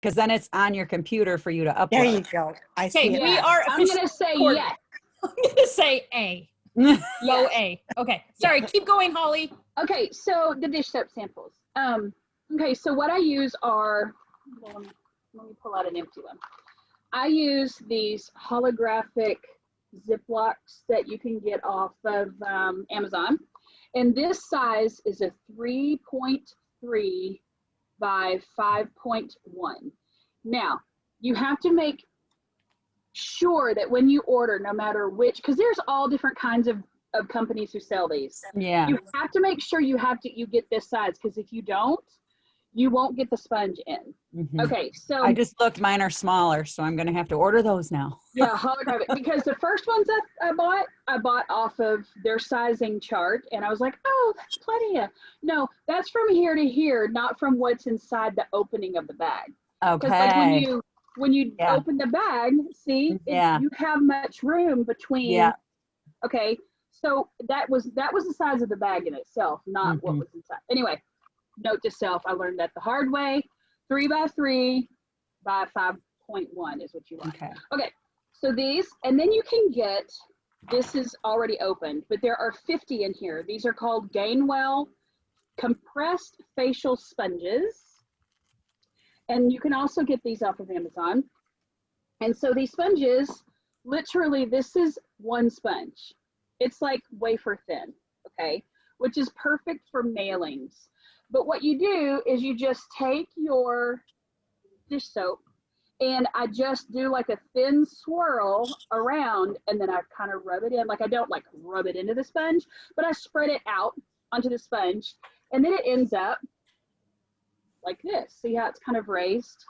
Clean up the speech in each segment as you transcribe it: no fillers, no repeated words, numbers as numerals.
because then it's on your computer for you to upload. There you go. I see Okay, it. we are I'm going to say recording. yes. I'm going to say A. Low A. Okay. Sorry. Keep going, Holly. Okay, so the dish soap samples. Okay, so what I use are, let me pull out an empty one. I use these holographic Ziplocs that you can get off of Amazon. And this size is a 3.3 by 5.1. Now, you have to make sure that when you order, no matter which, because there's all different kinds of companies who sell these. Yeah. You have to make sure you get this size, because if you don't, you won't get the sponge in. Mhm. Okay, so I just looked, mine are smaller, so I'm going to have to order those now. yeah, holographic. Because the first ones that I bought off of their sizing chart, and I was like, oh, that's plenty of. No, that's from here to here, not from what's inside the opening of the bag. Because like when you Yeah. open the bag, see, Yeah. you have much room between. Yeah. Okay, so that was the size of the bag in itself, not what was inside. Anyway, note to self, I learned that the hard way. 3 by 3 by 5.1 is what you want. Okay. Okay, so these, and then you can get, this is already opened, but there are 50 in here. These are called Gainwell compressed facial sponges. And you can also get these off of Amazon. And so these sponges, literally, this is one sponge. It's like wafer thin, okay, which is perfect for mailings. But what you do is you just take your dish soap, and I just do like a thin swirl around, and then I kind of rub it in. Like, I don't like rub it into the sponge, but I spread it out onto the sponge, and then it ends up like this. See how it's kind of raised?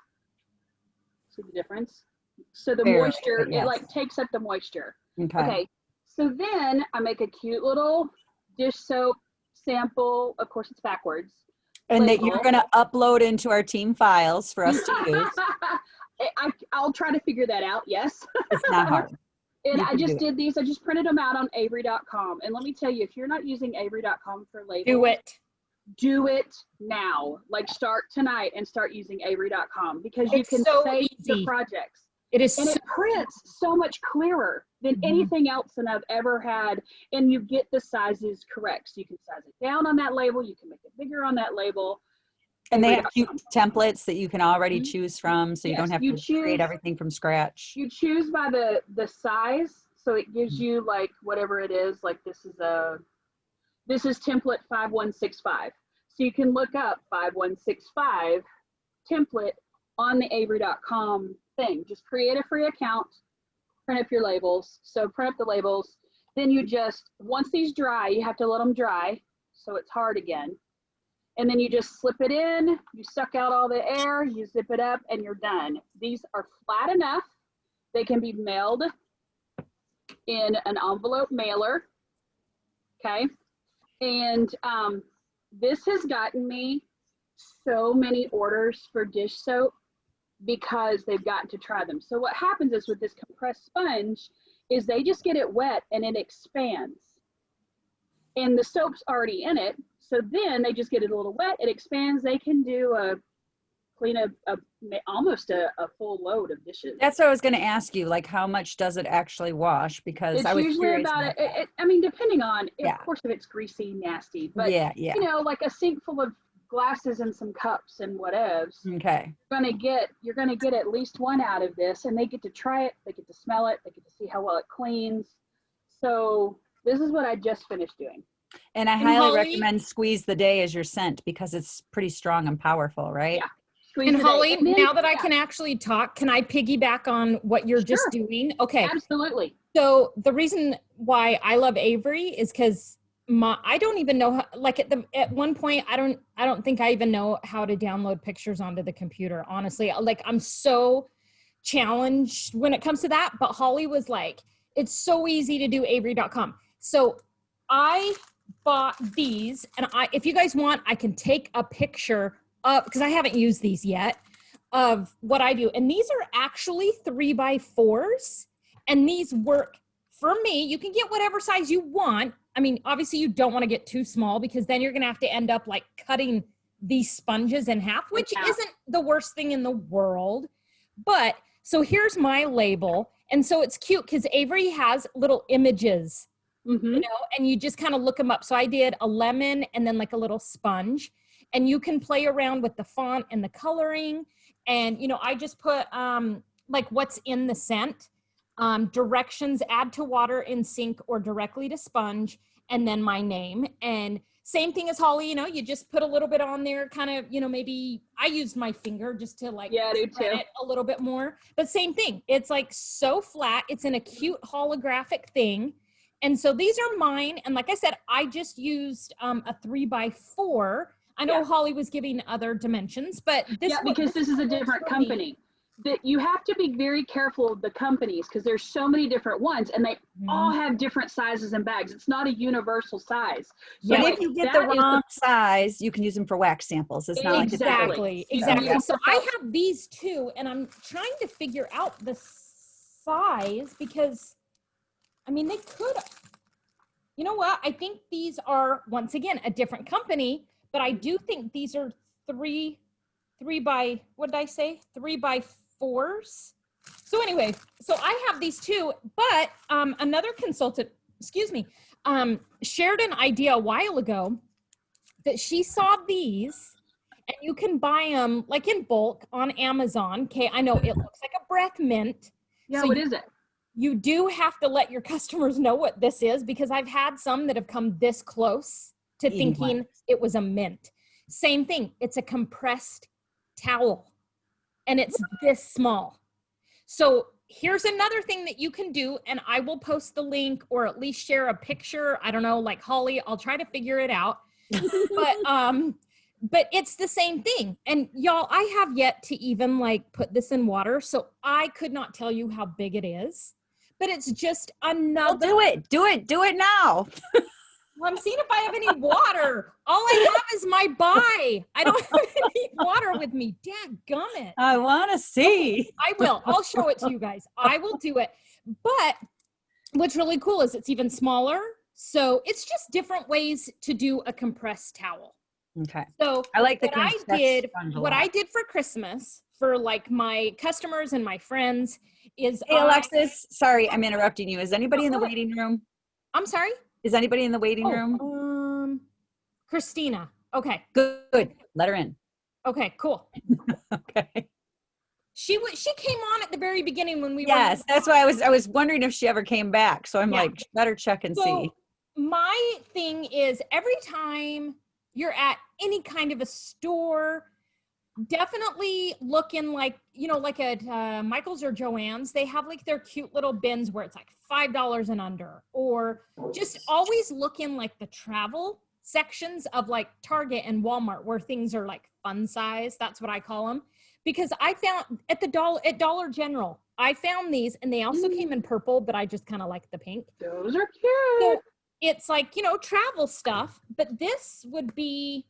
See the difference? So the moisture, yes. it like takes up the moisture. Okay. Okay, so then I make a cute little dish soap sample. Of course, it's backwards. And that label. you're going to upload into our team files for us to use. I'll try to figure that out, yes. It's not hard. And You I can just do did these. I just printed them out on Avery.com. And let me tell you, if you're not using Avery.com for labels, do it now. Like, start tonight and start using Avery.com, because you can save your projects. It is, and it prints so much clearer than anything else that I've ever had. And you get the sizes correct. So you can size it down on that label. You can make it bigger on that label. And they have cute templates that you can already choose from, so you don't have to create everything from scratch. You choose by the size, so it gives you like whatever it is. Like this is template 5165. So you can look up 5165 template on the Avery.com thing. Just create a free account, print up your labels. So print up the labels. Then you just, once these dry, you have to let them dry so it's hard again. And then you just slip it in, you suck out all the air, you zip it up, and you're done. These are flat enough. They can be mailed in an envelope mailer, okay? And this has gotten me so many orders for dish soap because they've gotten to try them. So what happens is with this compressed sponge is they just get it wet and it expands. And the soap's already in it. So then they just get it a little wet, it expands. They can do almost a full load of dishes. That's what I was going to ask you, like how much does it actually wash? Because it's I was usually curious about it. I mean, depending on, Yeah. of course, if it's greasy, nasty, but yeah. you know, like a sink full of glasses and some cups and whatevs. Okay. You're gonna get at least one out of this, and they get to try it, they get to smell it, they get to see how well it cleans. So this is what I just finished doing. And I highly recommend Squeeze the Day as your scent because it's pretty strong and powerful, right? Yeah. And Holly, now that I can actually talk, can I piggyback on what you're just doing? Okay. Absolutely. So the reason why I love Avery is because I don't even know how, like at one point I don't think I even know how to download pictures onto the computer, honestly. Like, I'm so challenged when it comes to that, but Holly was like, it's so easy to do Avery.com. So I bought these, and if you guys want, I can take a picture of, because I haven't used these yet, of what I do. And these are actually 3x4s, and these work for me. You can get whatever size you want. I mean, obviously you don't want to get too small because then you're going to have to end up like cutting these sponges in half, which isn't the worst thing in the world. But so here's my label. And so it's cute because Avery has little images, you know, and you just kind of look them up. So I did a lemon and then like a little sponge, and you can play around with the font and the coloring. And, you know, I just put like what's in the scent, directions, add to water in sink or directly to sponge, and then my name. And same thing as Holly, you know, you just put a little bit on there, kind of, you know, maybe I used my finger just to like spread it a little bit more, but same thing. It's like so flat. It's in a cute holographic thing. And so these are mine. And like I said, I just used a 3x4. I know Holly was giving other dimensions, but this because this is a different company. That you have to be very careful of the companies because there's so many different ones and they all have different sizes and bags. It's not a universal size. So but if you get the wrong size, you can use them for wax samples. It's not exactly. So I have these two, and I'm trying to figure out the size because, I mean, they could, you know what? I think these are, once again, a different company, but I do think these are 3 by, what did I say? 3x4s. So anyway, so I have these two, but another consultant, shared an idea a while ago that she saw these, and you can buy them like in bulk on Amazon. Okay, I know it looks like a breath mint. Yeah, so what is it? You do have to let your customers know what this is, because I've had some that have come this close to thinking it was a mint. Same thing, it's a compressed towel. And it's this small. So here's another thing that you can do, and I will post the link or at least share a picture. I don't know, like Holly, I'll try to figure it out. But it's the same thing. And y'all, I have yet to even like put this in water, so I could not tell you how big it is. But it's just another. Well, do it now. Well, I'm seeing if I have any water. All I have is my buy. I don't have any water with me. Dadgummit. I want to see. I will. I'll show it to you guys. I will do it. But what's really cool is it's even smaller. So it's just different ways to do a compressed towel. Okay. So I like what I did for Christmas for like my customers and my friends is. Hey, Alexis, sorry, I'm interrupting you. Is anybody in the waiting room? I'm sorry? Is anybody in the waiting room? Christina. Okay. Good. Let her in. Okay, cool. Okay. She came on at the very beginning when we were. Yes, that's why I was wondering if she ever came back. So I'm like, better check and see. My thing is, every time you're at any kind of a store, definitely look in like, you know, like at Michael's or Joann's, they have like their cute little bins where it's like $5 and under, or just always look in like the travel sections of like Target and Walmart where things are like fun size. That's what I call them. Because I found at Dollar General, I found these, and they also came in purple, but I just kind of like the pink. Those are cute. So it's like, you know, travel stuff, but this would be,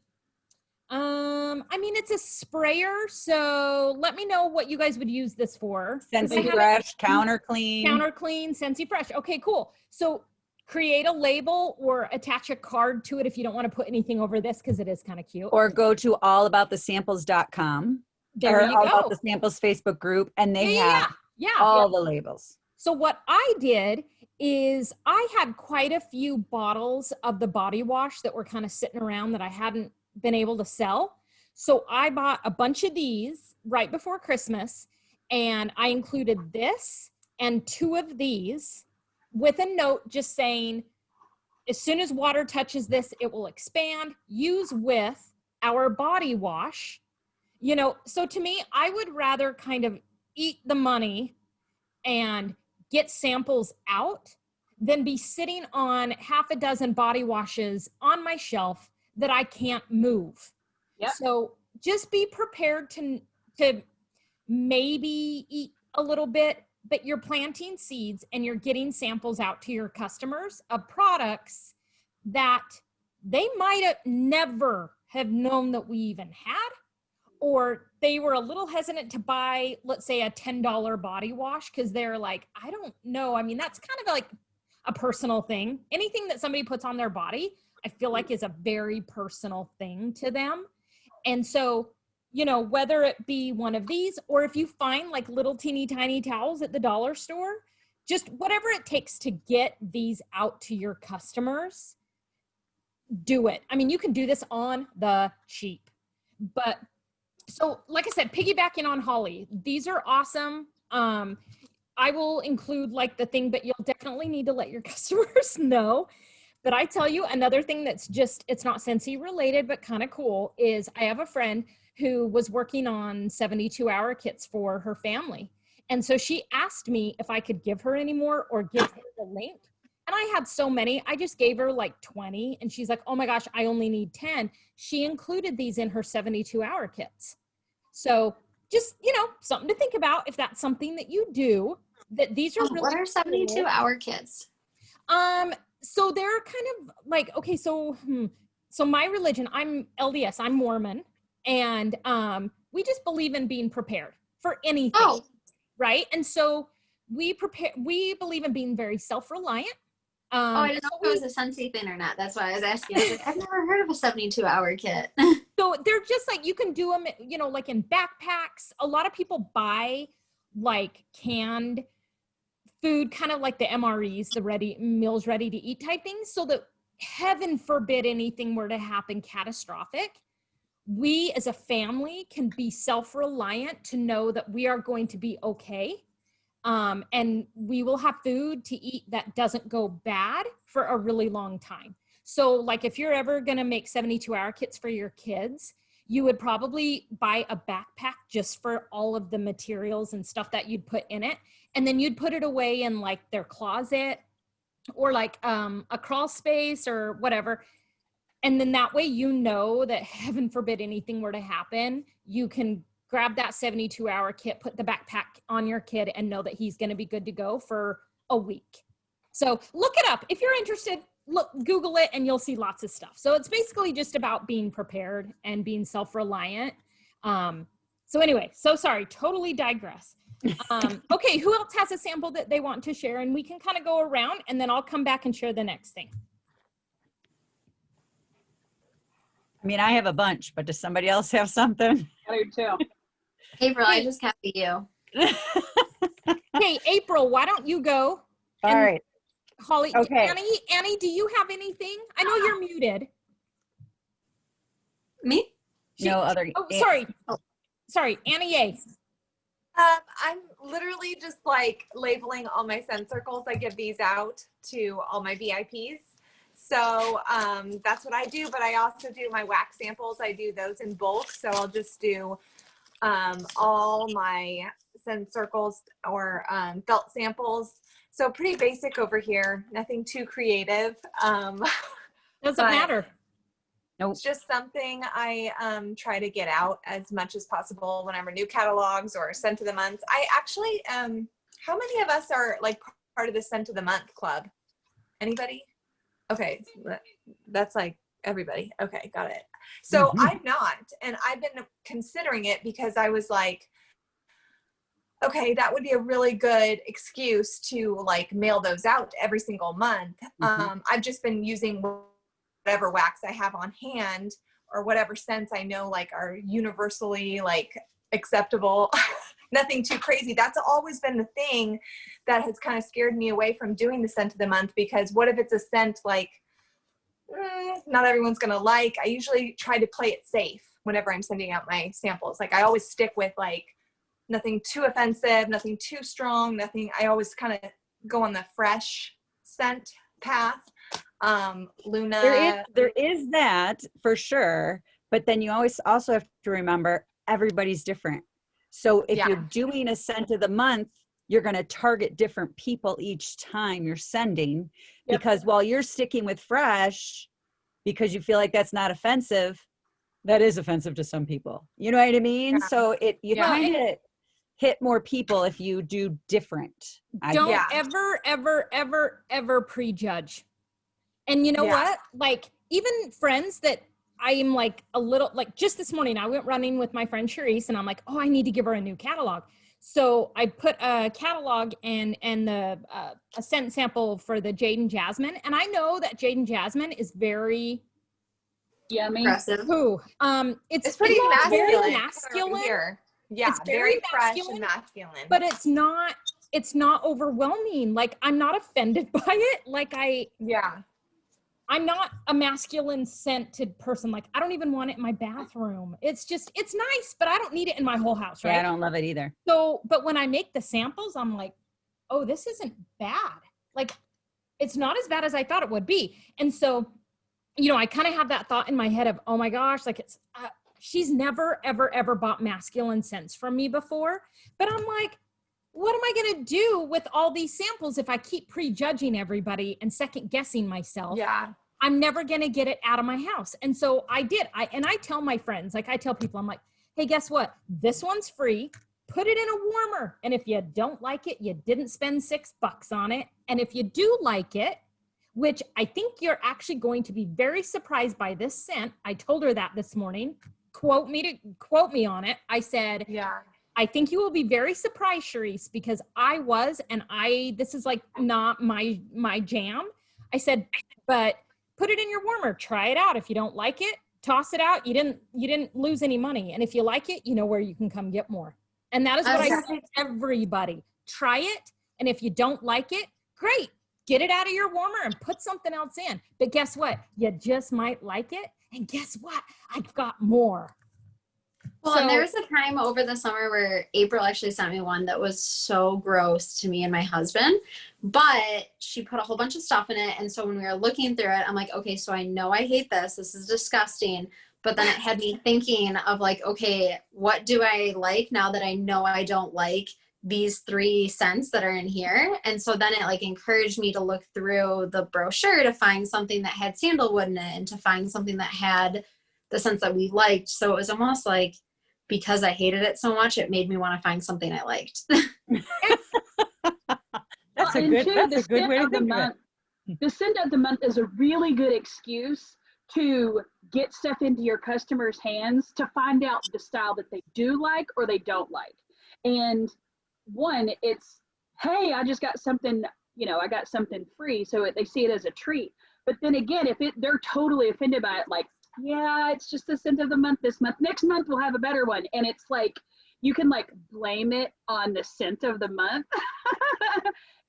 I mean, it's a sprayer, so let me know what you guys would use this for. Scentsy Fresh, Counter Clean. Counter Clean, Scentsy Fresh. Okay, cool. So create a label or attach a card to it if you don't want to put anything over this, because it is kind of cute. Or go to allaboutthesamples.com. There you go. All About the Samples Facebook group, and they have all the labels. So what I did is I had quite a few bottles of the body wash that were kind of sitting around that I hadn't been able to sell. So I bought a bunch of these right before Christmas, and I included this and 2 of these with a note just saying, as soon as water touches this, it will expand. Use with our body wash. You know, so to me, I would rather kind of eat the money and get samples out than be sitting on half a dozen body washes on my shelf that I can't move. Yep. So just be prepared to maybe eat a little bit, but you're planting seeds and you're getting samples out to your customers of products that they might have never have known that we even had, or they were a little hesitant to buy, let's say, a $10 body wash because they're like, I don't know. I mean, that's kind of like a personal thing. Anything that somebody puts on their body, I feel like is a very personal thing to them. And so, you know, whether it be one of these, or if you find like little teeny tiny towels at the dollar store, just whatever it takes to get these out to your customers, do it. I mean, you can do this on the cheap. But so like I said, piggybacking on Holly, these are awesome. I will include like the thing, but you'll definitely need to let your customers know. But I tell you, another thing that's just, it's not Scentsy related, but kind of cool, is I have a friend who was working on 72-hour kits for her family. And so she asked me if I could give her any more or give her the link. And I had so many, I just gave her like 20. And she's like, oh my gosh, I only need 10. She included these in her 72-hour kits. So just, you know, something to think about if that's something that you do, that these are really what are 72-hour kits? So they're kind of like, okay, so my religion, I'm LDS, I'm Mormon, and we just believe in being prepared for anything, right? And so we believe in being very self-reliant. I didn't know if it was a Scentsy thing or not. That's why I was asking. I was like, I've never heard of a 72-hour kit. So they're just like, you can do them, you know, like in backpacks. A lot of people buy like canned food, kind of like the MREs, the meals ready to eat type things, so that heaven forbid anything were to happen catastrophic, we as a family can be self-reliant to know that we are going to be okay. And we will have food to eat that doesn't go bad for a really long time. So like if you're ever going to make 72-hour kits for your kids, you would probably buy a backpack just for all of the materials and stuff that you'd put in it. And then you'd put it away in like their closet or like a crawl space or whatever. And then that way, you know that heaven forbid anything were to happen, you can grab that 72-hour kit, put the backpack on your kid, and know that he's going to be good to go for a week. So look it up. If you're interested, Google it and you'll see lots of stuff. So it's basically just about being prepared and being self-reliant. So anyway, so sorry, totally digress. Okay, who else has a sample that they want to share? And we can kind of go around and then I'll come back and share the next thing. I mean, I have a bunch, but does somebody else have something? I do too. April, I just copied you. Hey, April, why don't you go? All right. Holly, okay. Annie, do you have anything? I know you're muted. Me? No other. Oh, sorry. Sorry, Annie A. I'm literally just like labeling all my scent circles. I give these out to all my VIPs. So that's what I do, but I also do my wax samples. I do those in bulk. So I'll just do all my scent circles or felt samples. So pretty basic over here, nothing too creative. Doesn't matter. Nope. It's just something I try to get out as much as possible whenever new catalogs or scent of the month. I actually, how many of us are like part of the scent of the month club? Anybody? Okay, that's like everybody. Okay, got it. So I'm not, and I've been considering it because I was like, okay, that would be a really good excuse to like mail those out every single month. I've just been using whatever wax I have on hand or whatever scents I know like are universally like acceptable. Nothing too crazy. That's always been the thing that has kind of scared me away from doing the scent of the month, because what if it's a scent like not everyone's gonna like? I usually try to play it safe whenever I'm sending out my samples. Like I always stick with like nothing too offensive, nothing too strong, nothing. I always kind of go on the fresh scent path. Luna. There is that for sure, but then you always also have to remember everybody's different. So if you're doing a scent of the month, you're going to target different people each time you're sending, because while you're sticking with fresh because you feel like that's not offensive, that is offensive to some people. You know what I mean? So you kind of hit more people if you do different. Don't ever prejudge. And you know what? Like even friends that I am like a little, like just this morning, I went running with my friend Charisse and I'm like, oh, I need to give her a new catalog. So I put a catalog and a scent sample for the Jade and Jasmine. And I know that Jade and Jasmine is very Yummy. Aggressive. Ooh, It's pretty it's very masculine. masculine, Here. Yeah, It's very, very fresh masculine, and masculine. but it's not overwhelming. Like, I'm not offended by it. Like, yeah. I'm not a masculine scented person. Like, I don't even want it in my bathroom. It's nice, but I don't need it in my whole house, right? Yeah, I don't love it either. So, but when I make the samples, I'm like, oh, this isn't bad. Like, it's not as bad as I thought it would be. And so, I kind of have that thought in my head of, oh my gosh, like she's never, ever, ever bought masculine scents from me before. But I'm like, what am I going to do with all these samples if I keep prejudging everybody and second guessing myself? Yeah. I'm never going to get it out of my house. And so I did. I tell my friends, like I tell people, I'm like, hey, guess what? This one's free. Put it in a warmer. And if you don't like it, you didn't spend $6 on it. And if you do like it, which I think you're actually going to be very surprised by this scent. I told her that this morning. Quote me on it. I said, Yeah. I think you will be very surprised, Charisse, because this is like not my jam. I said, but put it in your warmer, try it out. If you don't like it, toss it out. You didn't lose any money. And if you like it, you know where you can come get more. And that is what I tell everybody. Try it. And if you don't like it, great. Get it out of your warmer and put something else in. But guess what? You just might like it. And guess what? I've got more. Well, and there was a time over the summer where April actually sent me one that was so gross to me and my husband, but she put a whole bunch of stuff in it. And so when we were looking through it, I'm like, okay, so I know I hate this. This is disgusting. But then it had me thinking of like, okay, what do I like now that I know I don't like these 3 scents that are in here? And so then it like encouraged me to look through the brochure to find something that had sandalwood in it and to find something that had the scents that we liked. So it was almost like, because I hated it so much, it made me want to find something I liked. That's a good way to think of it. The scent of the month is a really good excuse to get stuff into your customers' hands to find out the style that they do like or they don't like. And one, it's, hey, I just got something, I got something free. So they see it as a treat. But then again, if they're totally offended by it, like, yeah, it's just the scent of the month this month. Next month we'll have a better one. And it's like, you can like blame it on the scent of the month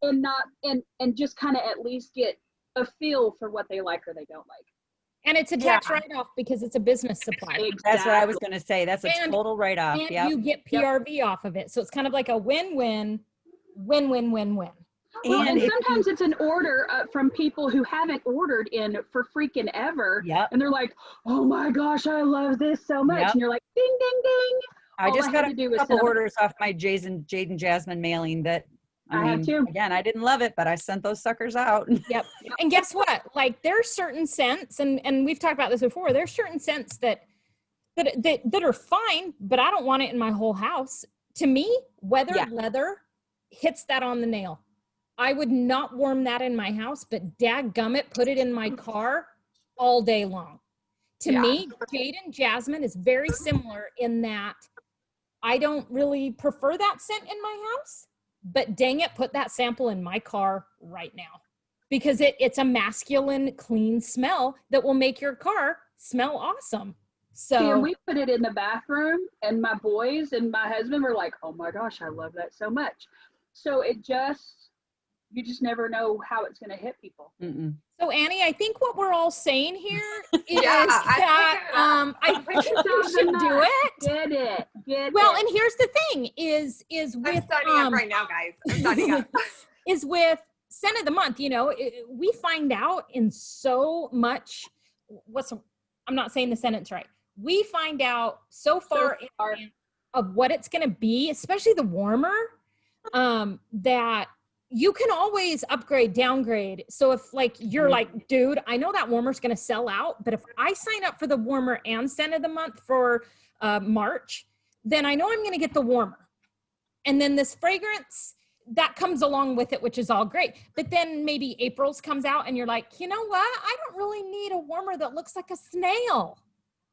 and just kind of at least get a feel for what they like or they don't like. And it's a tax write-off because it's a business supply. Exactly. That's what I was going to say. That's a total write-off. And Yep. you get PRV off of it. So it's kind of like a win-win, win-win-win-win. Well, and if sometimes it's an order from people who haven't ordered in for freaking ever. Yep. And they're like, oh my gosh, I love this so much. Yep. And you're like, ding, ding, ding. I All just I got had to do a was couple send them- orders off my Jade and Jasmine mailing that, I have too. Again, I didn't love it, but I sent those suckers out. Yep. And guess what? Like there's certain scents, and we've talked about this before, there's certain scents that are fine, but I don't want it in my whole house. To me, weathered leather hits that on the nail. I would not warm that in my house, but dadgummit, put it in my car all day long. To me, Jade and Jasmine is very similar in that I don't really prefer that scent in my house, but dang it, put that sample in my car right now because it's a masculine, clean smell that will make your car smell awesome. So See, and we put it in the bathroom and my boys and my husband were like, oh my gosh, I love that so much. So you just never know how it's going to hit people. Mm-mm. So Annie, I think what we're all saying here is I I think you should do it. Get it. Well, and here's the thing is I'm with signing up right now, guys. I'm signing up. is with scent of the month, we find out in so much I'm not saying the sentence right. We find out so far of what it's going to be, especially the warmer, that you can always upgrade, downgrade. So if like, you're like, dude, I know that warmer's going to sell out, but if I sign up for the warmer and scent of the month for March, then I know I'm going to get the warmer. And then this fragrance that comes along with it, which is all great. But then maybe April's comes out and you're like, you know what? I don't really need a warmer that looks like a snail.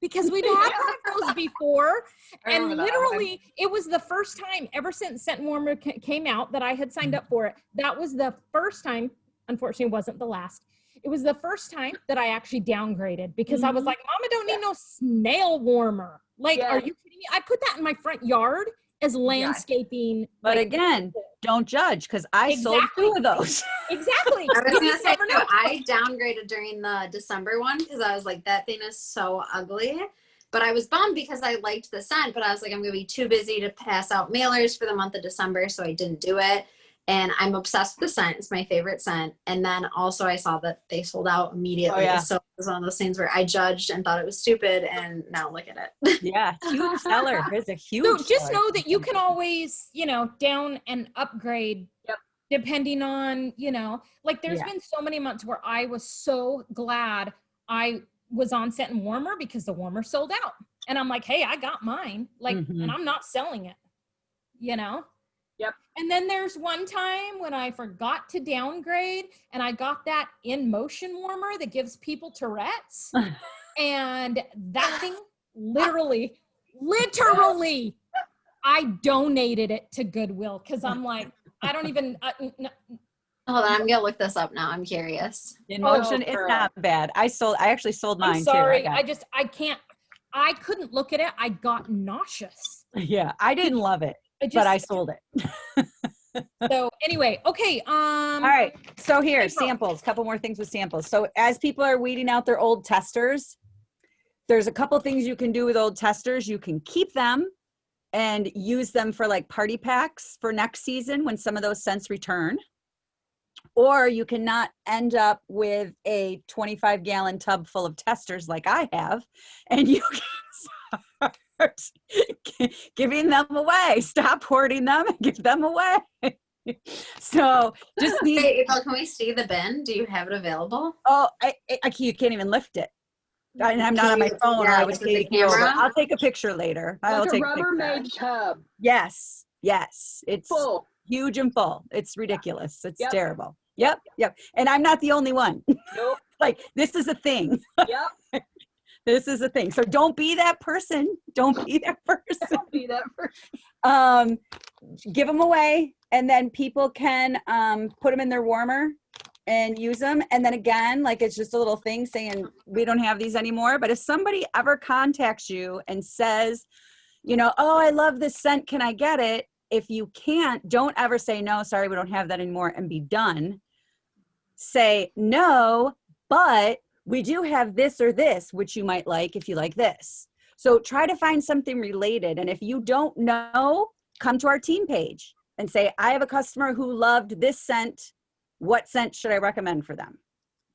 Because we've had one of those before. And literally, it was the first time ever since Scent Warmer came out that I had signed up for it. That was the first time, unfortunately, it wasn't the last. It was the first time that I actually downgraded because I was Mhm. like, Mama don't need no snail warmer. Like, are Yes. you kidding me? I put that in my front yard as landscaping. But like, again, don't judge because I sold Exactly. 2 of those. exactly. I was You gonna just say never know. I downgraded during the December one because I was like, that thing is so ugly. But I was bummed because I liked the scent, but I was like, I'm gonna be too busy to pass out mailers for the month of December, so I didn't do it. And I'm obsessed with the scent. It's my favorite scent. And then also I saw that they sold out immediately. Oh, yeah. So it was one of those things where I judged and thought it was stupid, and now look at it. Yeah, huge seller. It's a huge So just seller. know that you can always, down and upgrade. Yep. Depending on, like there's Yeah. been so many months where I was so glad I was on Scent and Warmer because the warmer sold out. And I'm like, hey, I got mine. Like, Mhm. and I'm not selling it, Yep. And then there's one time when I forgot to downgrade and I got that In Motion warmer that gives people Tourette's. And that thing literally, I donated it to Goodwill because I'm like, I don't even, Hold on, I'm gonna look this up now. I'm curious. In Motion, it's girl. not bad. I actually sold mine I'm sorry. too. I couldn't look at it. I got nauseous. Yeah, I didn't love it, but I sold it. So anyway, okay. All right. So here, April. samples, couple more things with samples. So as people are weeding out their old testers, there's a couple things you can do with old testers. You can keep them and use them for like party packs for next season when some of those scents return. Or you can not end up with a 25-gallon tub full of testers like I have, and you can start giving them away. Stop hoarding them and give them away. So just need. Hey, April, can we see the bin? Do you have it available? Oh, you can't even lift it. And I'm not on my phone, or I would with the take you over. camera? I'll take a picture later. I'll Like a take a picture. Rubbermaid tub. Yes, it's Full. huge and full. It's ridiculous. It's Yep. terrible. Yep. And I'm not the only one. Nope. Like, this is a thing. Yep. This is a thing. So don't be that person. Don't be that person. Be that for Give them away, and then people can put them in their warmer and use them. And then again, like, it's just a little thing saying we don't have these anymore. But if somebody ever contacts you and says, oh, I love this scent, can I get it? If you can't, don't ever say no, sorry, we don't have that anymore, and be done. Say no, but we do have this or this, which you might like if you like this. So try to find something related. And if you don't know, come to our team page and say, I have a customer who loved this scent. What scent should I recommend for them?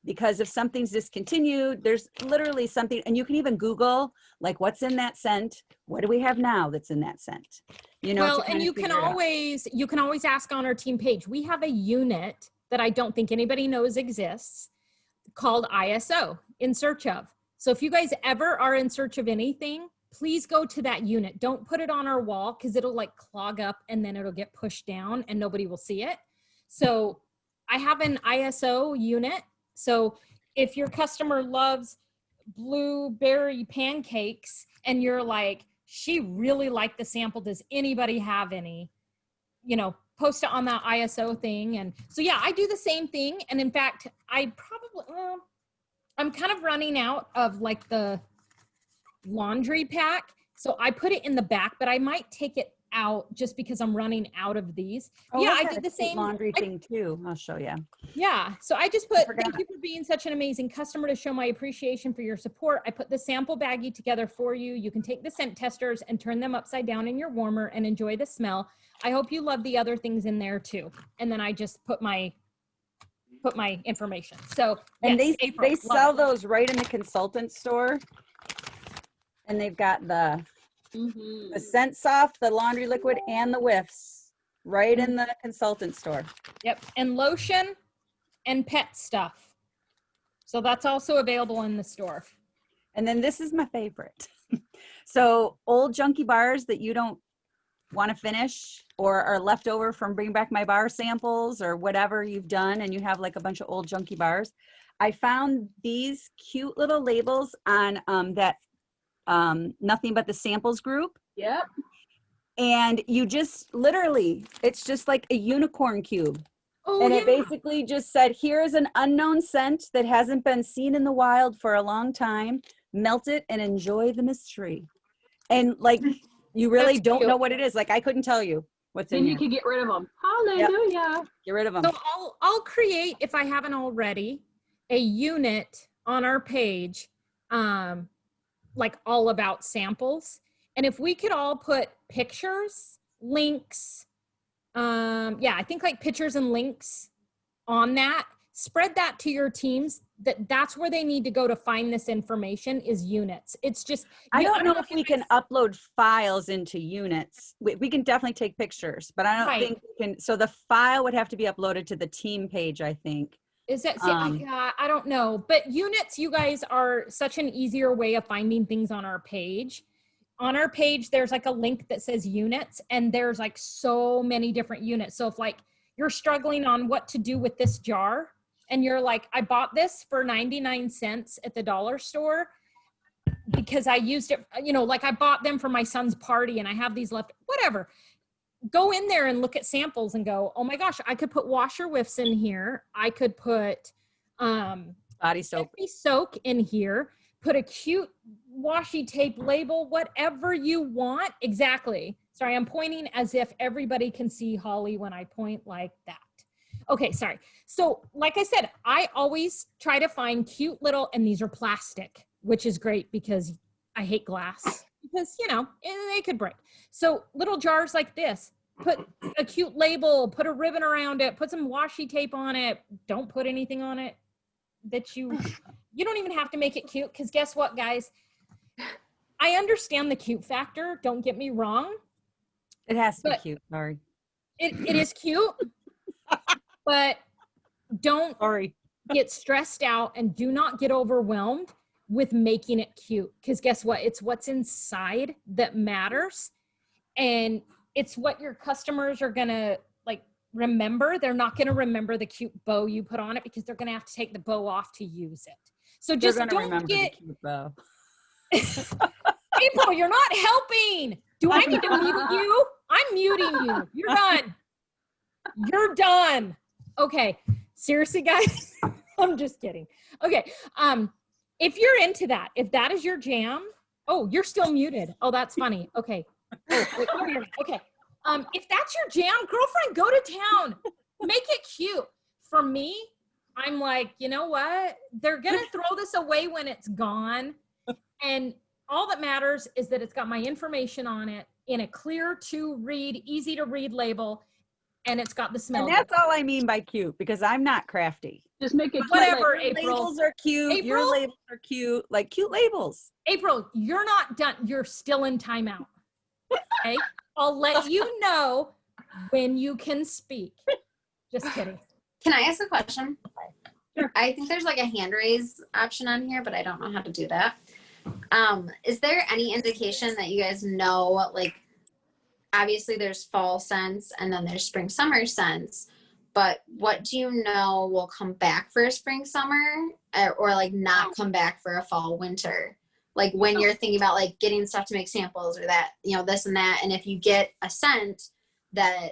Because if something's discontinued, there's literally something, and you can even Google, like, what's in that scent? What do we have now that's in that scent? Well, to and you can always ask on our team page. We have a unit that I don't think anybody knows exists called ISO, in search of. So if you guys ever are in search of anything, please go to that unit. Don't put it on our wall because it'll like clog up and then it'll get pushed down and nobody will see it. So I have an ISO unit. So if your customer loves blueberry pancakes and you're like, she really liked the sample, does anybody have any? Post it on that ISO thing. And so, yeah, I do the same thing. And in fact, I'm kind of running out of like the laundry pack. So I put it in the back, but I might take it out just because I'm running out of these. I did the same laundry thing too. I'll show you. Yeah. So I just put, forgot. thank you for being such an amazing customer, to show my appreciation for your support. I put the sample baggie together for you. You can take the scent testers and turn them upside down in your warmer and enjoy the smell. I hope you love the other things in there too. And then I just put my information. So, And yes, April, they love sell it. those right in the consultant store. And they've got the Scent Soft, the laundry liquid, and the whiffs right in the consultant store. Yep. And lotion and pet stuff. So that's also available in the store. And then this is my favorite. So old junky bars that you don't want to finish or are left over from Bring Back My Bar samples or whatever you've done, and you have like a bunch of old junky bars. I found these cute little labels on that Nothing But the Samples group. Yep. And you just literally, it's just like a unicorn cube. Oh, And yeah. it basically just said, here is an unknown scent that hasn't been seen in the wild for a long time. Melt it and enjoy the mystery. And like, you really That's don't cute. know what it is. Like, I couldn't tell you what's in Then you here. can get rid of them. Hallelujah. Get rid of them. So I'll create, if I haven't already, a unit on our page, like all about samples. And if we could all put pictures, links, yeah, I think like pictures and links on that, spread that to your teams, that's where they need to go to find this information is units. It's just, I you- don't know if we can upload files into units. We can definitely take pictures, but I don't Right. think we can. So the file would have to be uploaded to the team page, I think. Is that, see, yeah, I don't know, but units, you guys are such an easier way of finding things on our page. On our page, there's like a link that says units, and there's like so many different units. So if like you're struggling on what to do with this jar, and you're like, I bought this for 99 cents at the dollar store because I used it, you know, like I bought them for my son's party and I have these left, whatever. Go in there and look at samples and go, oh my gosh, I could put washer whiffs in here. I could put Body soap. soak in here, put a cute washi tape label, whatever you want. Exactly. Sorry, I'm pointing as if everybody can see Holly when I point like that. Okay, sorry. So like I said, I always try to find cute little, and these are plastic, which is great because I hate glass because, you know, they could break. So little jars like this, put a cute label, put a ribbon around it, put some washi tape on it. Don't put anything on it that you don't even have to make it cute. Because guess what, guys? I understand the cute factor. Don't get me wrong. It has to be But- cute. Sorry. It is cute, but don't Sorry. get stressed out and do not get overwhelmed with making it cute. Because guess what? It's what's inside that matters. And it's what your customers are going to like remember. They're not going to remember the cute bow you put on it because they're going to have to take the bow off to use it. So They're just gonna don't remember get, the cute bow. April, you're not helping. Do I need to mute you? I'm muting you. You're done. You're done. Okay. Seriously, guys. I'm just kidding. Okay. If you're into that, if that is your jam, oh, you're still muted. Oh, that's funny. Okay. Oh, wait, come here. Okay. If that's your jam, girlfriend, go to town. Make it cute. For me, I'm like, you know what? They're going to throw this away when it's gone. And all that matters is that it's got my information on it in a clear to read, easy to read label, and it's got the smell. And that's all I mean by cute, because I'm not crafty. Just make it cute. Whatever, Your April. labels are cute. Your April? labels are cute. Like cute labels. April, you're not done. You're still in timeout. Okay? I'll let you know when you can speak. Just kidding. Can I ask a question? I think there's like a hand raise option on here, but I don't know how to do that. Is there any indication that you guys know, like, obviously there's fall scents and then there's spring summer scents, but what do you know will come back for a spring summer or like not come back for a fall winter? Like when you're thinking about like getting stuff to make samples or that, you know, this and that. And if you get a scent that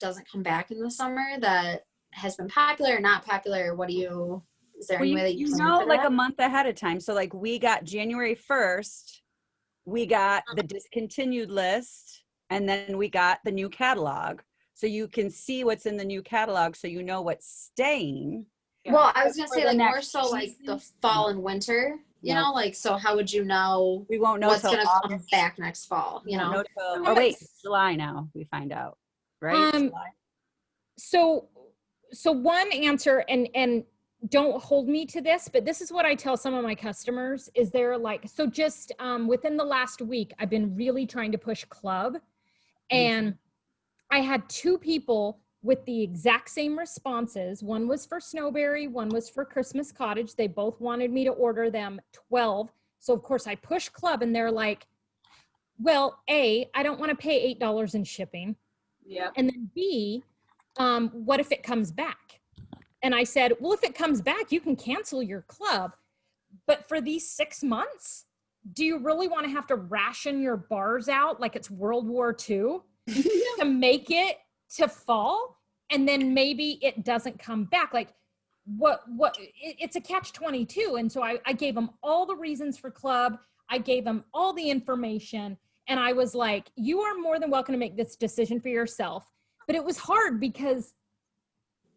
doesn't come back in the summer that has been popular or not popular, what do you, is there any way that you you can know, for like that? a month ahead of time. So like we got January 1st, we got the discontinued list, and then we got the new catalog. So you can see what's in the new catalog so you know what's staying. Well, I was gonna For say the like more next so like the season? fall and winter, you No. know, like, so how would you know We won't know what's till gonna come August. back next fall, you know? Or wait, July now we find out, right? July. So one answer, and don't hold me to this, but this is what I tell some of my customers is they're like, so just within the last week, I've been really trying to push club, and I had 2 people with the exact same responses. One was for Snowberry, one was for Christmas Cottage. They both wanted me to order them 12. So of course I push club, and they're like, well, A, I don't want to pay $8 in shipping. Yep. And then B, what if it comes back? And I said, well, if it comes back, you can cancel your club. But for these 6 months, do you really want to have to ration your bars out like it's World War II to make it to fall? and then maybe it doesn't come back. Like it's a catch-22. And so I gave them all the reasons for club. I gave them all the information, and I was like, you are more than welcome to make this decision for yourself. But it was hard because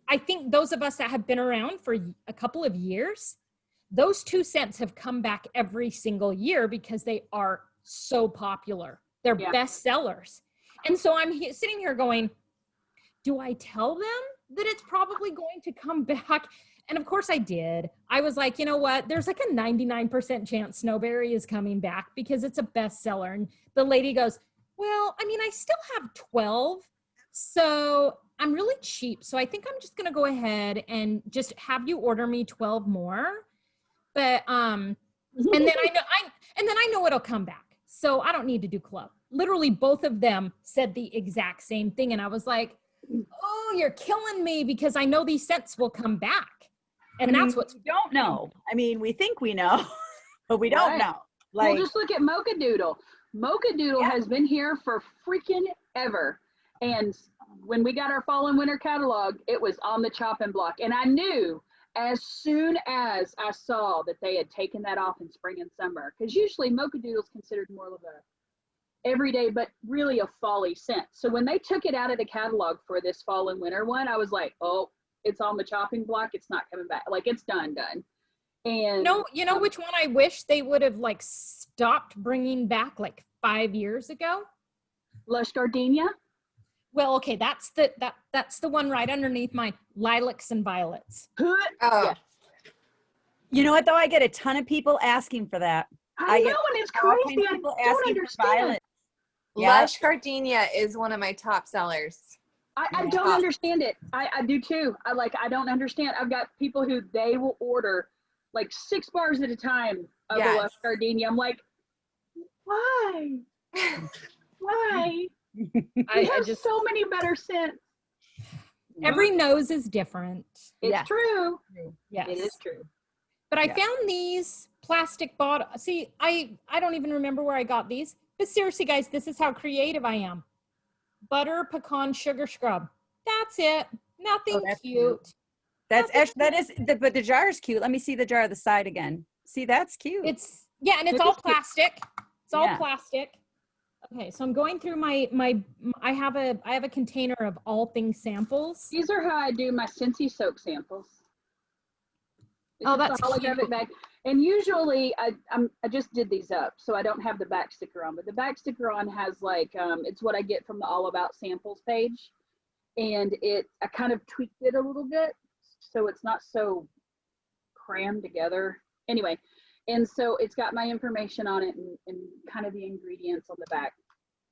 I think those of us that have been around for a couple of years, those 2 cents have come back every single year because they are so popular. They're best sellers. And so I'm sitting here going, do I tell them that it's probably going to come back? And of course I did. I was like, you know what? There's like a 99% chance Snowberry is coming back because it's a bestseller. And the lady goes, well, I mean, I still have 12. So I'm really cheap. So I think I'm just going to go ahead and just have you order me 12 more. But, and then I know it'll come back. So I don't need to do club. Literally both of them said the exact same thing. And I was like, oh, you're killing me because I know these scents will come back. And that's what we don't know. I mean, we think we know, but we don't know. Like, well, just look at Mocha Doodle. Mocha Doodle has been here for freaking ever. And when we got our fall and winter catalog, it was on the chopping block. And I knew as soon as I saw that they had taken that off in spring and summer, because usually Mocha Doodle is considered more of a everyday, but really a fall-y scent. So when they took it out of the catalog for this fall and winter one, I was like, oh, it's on the chopping block. It's not coming back. Like, it's done. And you know which one I wish they would have like stopped bringing back like 5 years ago? Lush Gardenia. Well, okay, that's the one right underneath my lilacs and violets. Oh. Yeah. You know what though? I get a ton of people asking for that. I know, and it's crazy. I don't understand. Lush Gardenia is one of my top sellers. I don't understand it. I do too. I don't understand. I've got people who they will order like 6 bars at a time of the Lush Gardenia. I'm like, why? Why? I have just so many better scents. Every nose is different. It's true. Yes. It is true. But I found these plastic bottles. See, I don't even remember where I got these. But seriously, guys, this is how creative I am. Butter pecan sugar scrub. That's it. Nothing cute. But the jar is cute. Let me see the jar of the side again. See, that's cute. And it's all plastic. It's all plastic. Okay, so I'm going through my I have a container of all things samples. These are how I do my Scentsy soap samples. It's that's a holographic bag. And usually I just did these up, so I don't have the back sticker on. But the back sticker on has like it's what I get from the All About Samples page, and I kind of tweaked it a little bit so it's not so crammed together. Anyway, and so it's got my information on it and kind of the ingredients on the back.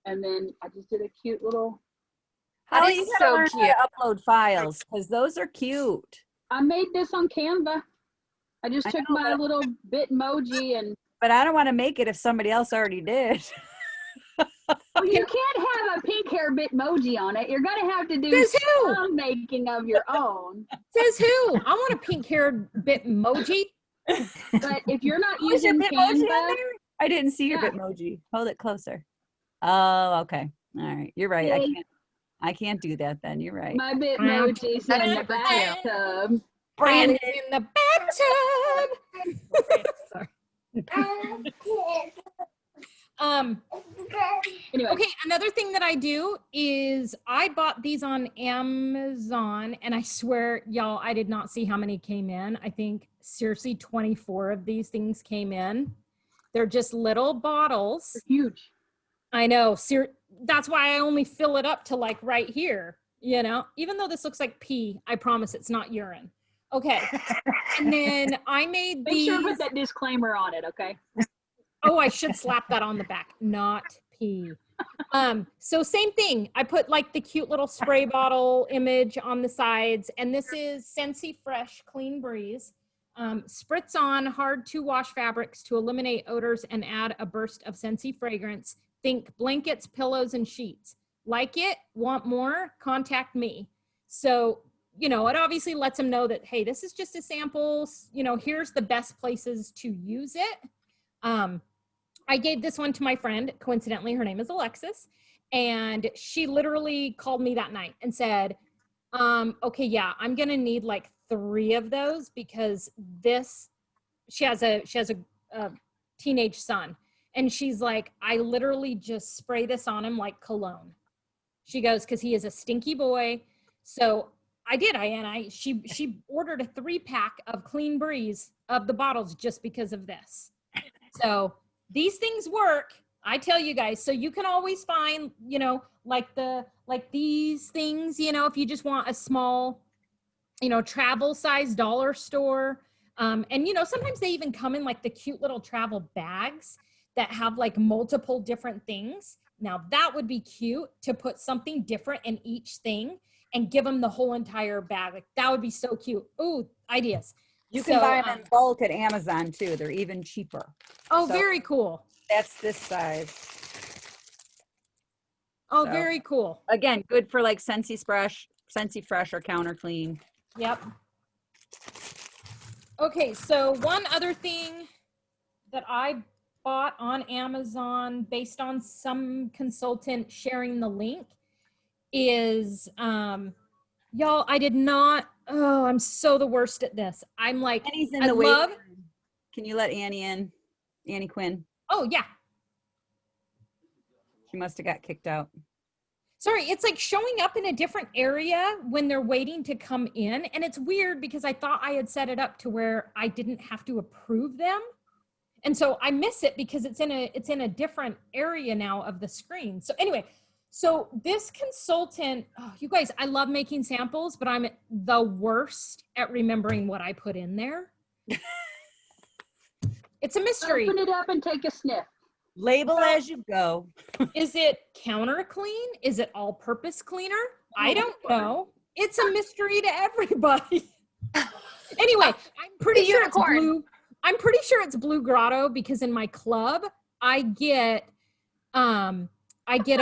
And then I just did a cute little. That is so cute. Upload files because those are cute. I made this on Canva. I just took my little Bitmoji and. But I don't want to make it if somebody else already did. Well, you can't have a pink hair Bitmoji on it. You're gonna have to do some making of your own. Says who? I want a pink haired Bitmoji. But if you're not using Canva, I didn't see your Bitmoji. Hold it closer. Oh, okay. All right. You're right. I can't do that then. You're right. My Bitmoji's in the bathtub. Brandon in the bathtub. Sorry. Anyway. Okay, another thing that I do is I bought these on Amazon, and I swear, y'all, I did not see how many came in. I think seriously 24 of these things came in. They're just little bottles. They're huge. I know. That's why I only fill it up to like right here, you know, even though this looks like pee, I promise it's not urine. Okay. And then I made these. Make sure to put that disclaimer on it, okay? Oh, I should slap that on the back, not pee. So same thing. I put like the cute little spray bottle image on the sides. And this is Scentsy Fresh Clean Breeze. Spritz on hard to wash fabrics to eliminate odors and add a burst of Scentsy fragrance. Think blankets, pillows, and sheets. Like it? Want more? Contact me. So, you know, it obviously lets them know that, hey, this is just a sample. You know, here's the best places to use it. I gave this one to my friend. Coincidentally, her name is Alexis. And she literally called me that night and said, Okay, yeah, I'm gonna need like 3 of those because she has a teenage son, and she's like, I literally just spray this on him like cologne. She goes, because he is a stinky boy. So she ordered a 3-pack of Clean Breeze of the bottles just because of this. So these things work, I tell you guys. So you can always find, like these things, if you just want a small, travel size dollar store. And sometimes they even come in like the cute little travel bags that have like multiple different things. Now that would be cute to put something different in each thing and give them the whole entire bag. Like that would be so cute. Ooh, ideas. You can buy them in bulk at Amazon too. They're even cheaper. Oh, so very cool. That's this size. Oh, so, very cool. Again, good for like Scentsy Fresh or Counter Clean. Yep. Okay, so one other thing that I bought on Amazon based on some consultant sharing the link is, y'all, I'm so the worst at this. I'm like, Annie's in the waiting room. Can you let Annie in? Annie Quinn. Oh, yeah. She must have got kicked out. Sorry, it's like showing up in a different area when they're waiting to come in. And it's weird because I thought I had set it up to where I didn't have to approve them. And so I miss it because it's in a different area now of the screen. So anyway, so this consultant, you guys, I love making samples, but I'm the worst at remembering what I put in there. It's a mystery. Open it up and take a sniff. Label as you go. Is it Counter Clean? Is it all-purpose cleaner? I don't know. It's a mystery to everybody. Anyway, I'm pretty sure it's blue. I'm pretty sure it's Blue Grotto because in my club I get a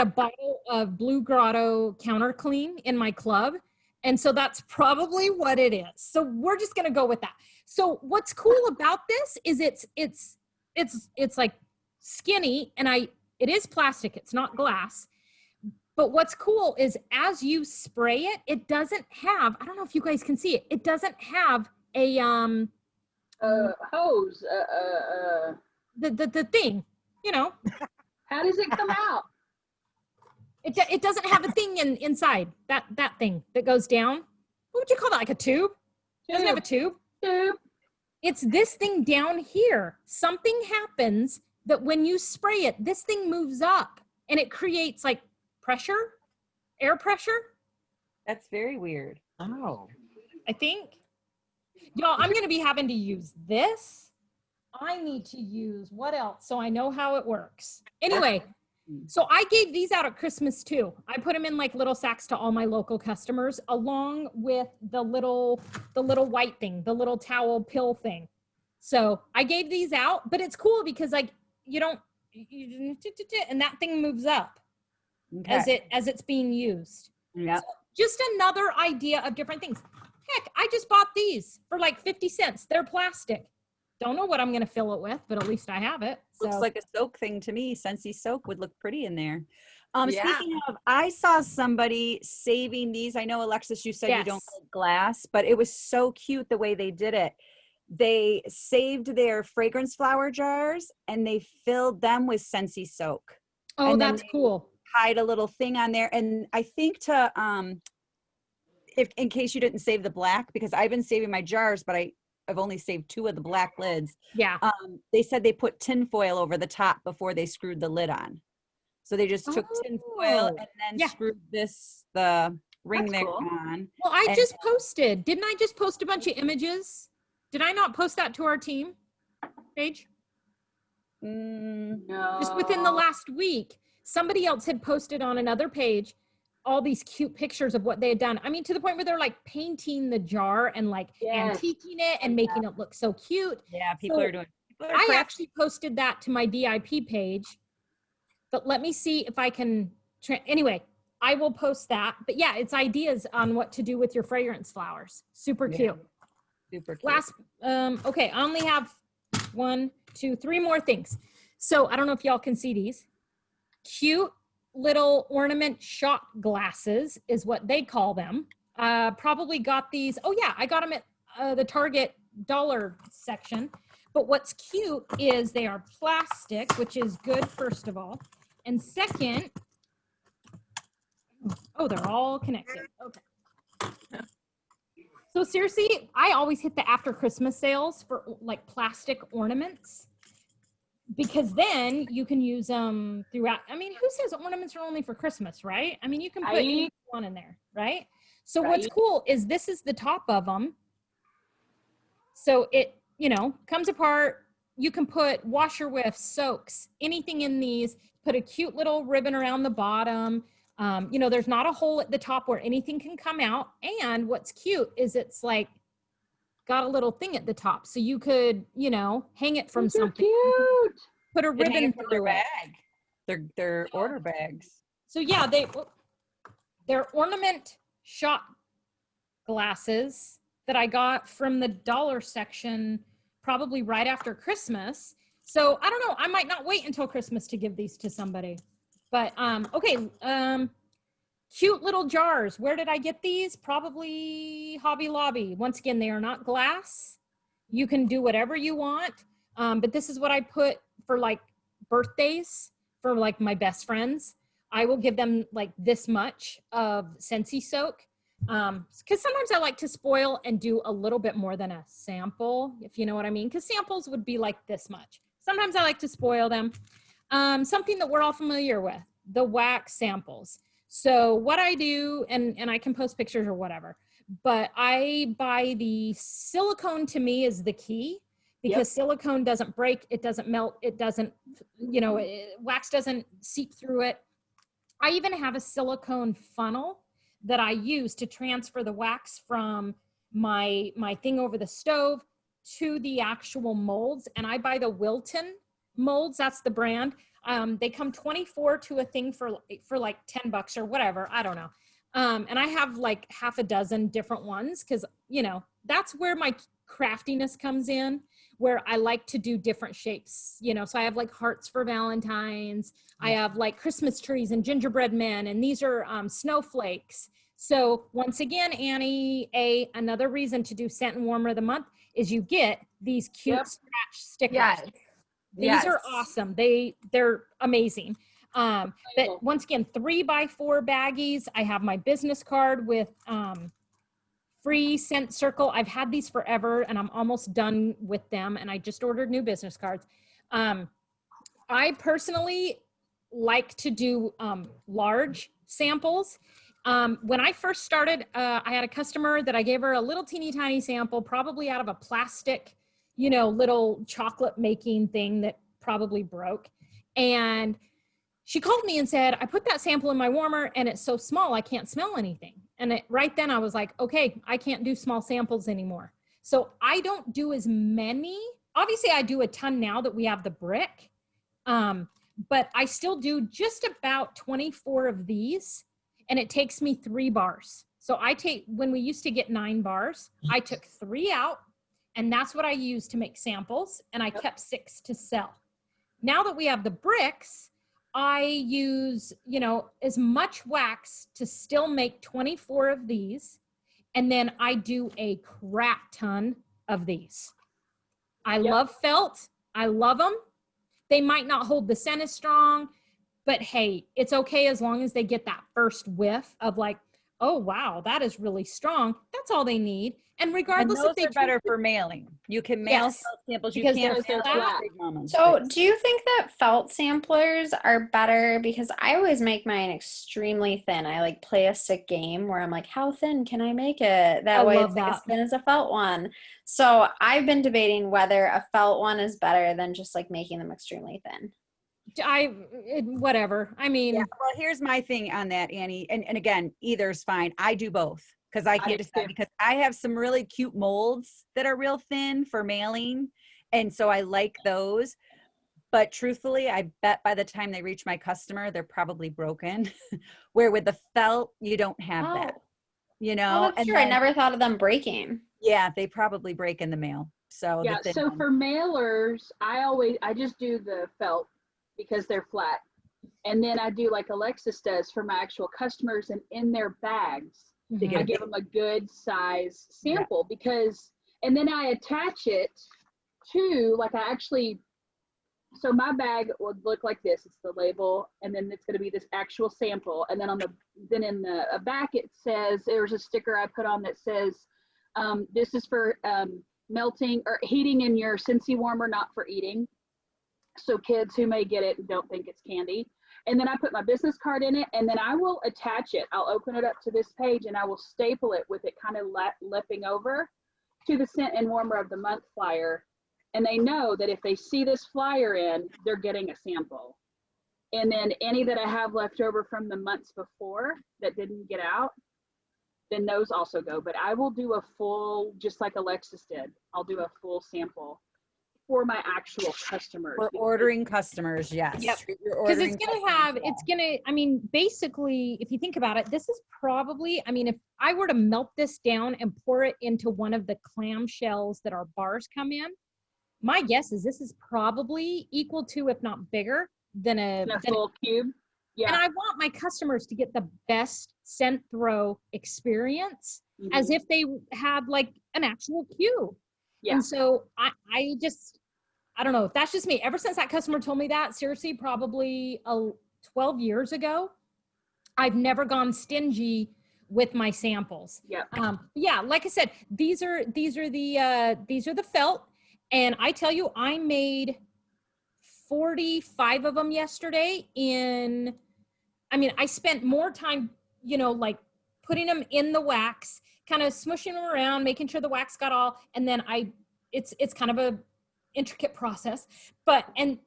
bottle of Blue Grotto Counter Clean in my club, and so that's probably what it is. So we're just gonna go with that. So what's cool about this is it's like skinny, and it is plastic, it's not glass. But what's cool is as you spray it, it doesn't have, I don't know if you guys can see it, it doesn't have a hose. The thing, How does it come out? It doesn't have a thing inside, that thing that goes down. What would you call that, like a tube? It doesn't have a tube. It's this thing down here. Something happens that when you spray it, this thing moves up and it creates like pressure, air pressure. That's very weird. Oh. I think. Y'all, I'm going to be having to use this. I need to use what else? So I know how it works. Anyway, so I gave these out at Christmas too. I put them in like little sacks to all my local customers along with the little white thing, the little towel pill thing. So I gave these out, but it's cool because like and that thing moves up as it's being used. Yeah. So just another idea of different things. Heck, I just bought these for like 50 cents. They're plastic. Don't know what I'm going to fill it with, but at least I have it. So. Looks like a soak thing to me. Scentsy soak would look pretty in there. Speaking of, I saw somebody saving these. I know, Alexis, you said you don't like glass, but it was so cute the way they did it. They saved their fragrance flower jars and they filled them with Scentsy soak. Oh, and that's cool. Tied a little thing on there. And I think if in case you didn't save the black, because I've been saving my jars, but I've only saved 2 of the black lids. Yeah. They said they put tin foil over the top before they screwed the lid on. So they just took tin foil and then screwed the ring there on. Well, I just posted. Didn't I just post a bunch of images? Did I not post that to our team page? No. Just within the last week, somebody else had posted on another page all these cute pictures of what they had done. I mean, to the point where they're like painting the jar and like antiquing it and making it look so cute. Yeah, people are doing. I actually posted that to my DIP page, but let me see if I can. Anyway, I will post that. But yeah, it's ideas on what to do with your fragrance flowers. Super cute. Super cute. Last, okay, I only have 1, 2, 3 more things. So I don't know if y'all can see these. Cute little ornament shot glasses is what they call them. Probably got these. Oh yeah, I got them at the Target dollar section. But what's cute is they are plastic, which is good, first of all. And second, oh, they're all connected. Okay. So seriously, I always hit the after Christmas sales for like plastic ornaments, because then you can use them throughout. I mean, who says ornaments are only for Christmas, right? I mean, you can put any one in there, right? So what's cool is this is the top of them. So it, you know, comes apart. You can put washer whiffs, soaks, anything in these, put a cute little ribbon around the bottom. You know, there's not a hole at the top where anything can come out. And what's cute is it's like got a little thing at the top. So you could, you know, hang it from something. Cute. Put a ribbon from through their it. bag. Their order bags. So yeah, they're ornament shot glasses that I got from the dollar section probably right after Christmas. So I don't know, I might not wait until Christmas to give these to somebody. But okay, cute little jars. Where did I get these? Probably Hobby Lobby. Once again, they are not glass. You can do whatever you want. But this is what I put for like birthdays for like my best friends. I will give them like this much of Scentsy Soak. Because sometimes I like to spoil and do a little bit more than a sample, if you know what I mean. Because samples would be like this much. Sometimes I like to spoil them. Something that we're all familiar with, the wax samples. So what I do, and I can post pictures or whatever, but I buy the silicone. To me is the key, because silicone doesn't break, it doesn't melt, it doesn't, you know, wax doesn't seep through it. I even have a silicone funnel that I use to transfer the wax from my thing over the stove to the actual molds. And I buy the Wilton molds, that's the brand. They come 24 to a thing for like $10 or whatever, I don't know. And I have like half a dozen different ones, because, you know, that's where my craftiness comes in, where I like to do different shapes, you know. So I have like hearts for Valentine's. I have like Christmas trees and gingerbread men, and these are snowflakes. So once again, Annie, another reason to do Scent and Warmer of the Month is you get these cute scratch stickers. Yes. These are awesome. They're amazing. But once again, 3x4 baggies. I have my business card with free scent circle. I've had these forever and I'm almost done with them. And I just ordered new business cards. I personally like to do large samples. When I first started, I had a customer that I gave her a little teeny tiny sample, probably out of a plastic, you know, little chocolate making thing that probably broke. And she called me and said, I put that sample in my warmer and it's so small, I can't smell anything. And right then I was like, okay, I can't do small samples anymore. So I don't do as many. Obviously I do a ton now that we have the brick. But I still do just about 24 of these, and it takes me 3 bars. So when we used to get 9 bars, I took 3 out, and that's what I used to make samples, and I kept 6 to sell. Now that we have the bricks, I use, you know, as much wax to still make 24 of these, and then I do a crap ton of these. I love felt. I love them. They might not hold the scent as strong, but hey, it's okay as long as they get that first whiff of like, oh wow, that is really strong. That's all they need. And regardless and those if they are better for mailing. You can mail Yes, samples. You because can't they're mail flat. big moments. So do you think that felt samplers are better? Because I always make mine extremely thin. I like play a sick game where I'm like, how thin can I make it? That way it's like as thin as a felt one. So I've been debating whether a felt one is better than just like making them extremely thin. Whatever. I mean, well, here's my thing on that, Annie. And again, either's fine. I do both because I can't decide, because I have some really cute molds that are real thin for mailing. And so I like those. But truthfully, I bet by the time they reach my customer, they're probably broken. Where with the felt, you don't have that, you know? Oh, that's true. I never thought of them breaking. Yeah, they probably break in the mail. So yeah, so for mailers, I just do the felt because they're flat. And then I do like Alexis does for my actual customers, and in their bags, get I a give them a good size sample because, and then I attach it to, like I actually, so my bag would look like this. It's the label, and then it's going to be this actual sample. And then then in the back, it says, there's a sticker I put on that says, this is for melting or heating in your Scentsy warmer, not for eating. So kids who may get it don't think it's candy. And then I put my business card in it, and then I will attach it. I'll open it up to this page, and I will staple it with it kind of lipping over to the Scent and Warmer of the Month flyer. And they know that if they see this flyer in, they're getting a sample. And then any that I have left over from the months before that didn't get out, then those also go. But I will do a full, just like Alexis did, I'll do a full sample for my actual customers. For ordering customers, yes. Yep. You're Because ordering it's going to customers, have, yeah. it's going to, I mean, basically, if you think about it, this is probably, I mean, if I were to melt this down and pour it into one of the clamshells that our bars come in, my guess is this is probably equal to, if not bigger, than a full cube. Yeah. And I want my customers to get the best scent throw experience as if they had like an actual cube. Yeah. And so I don't know. That's just me. Ever since that customer told me that, seriously, probably 12 years ago, I've never gone stingy with my samples. Yeah. Yeah. Like I said, these are the felt, and I tell you, I made 45 of them yesterday I spent more time, like putting them in the wax, kind of smushing them around, making sure the wax got all, and then it's kind of a intricate process, and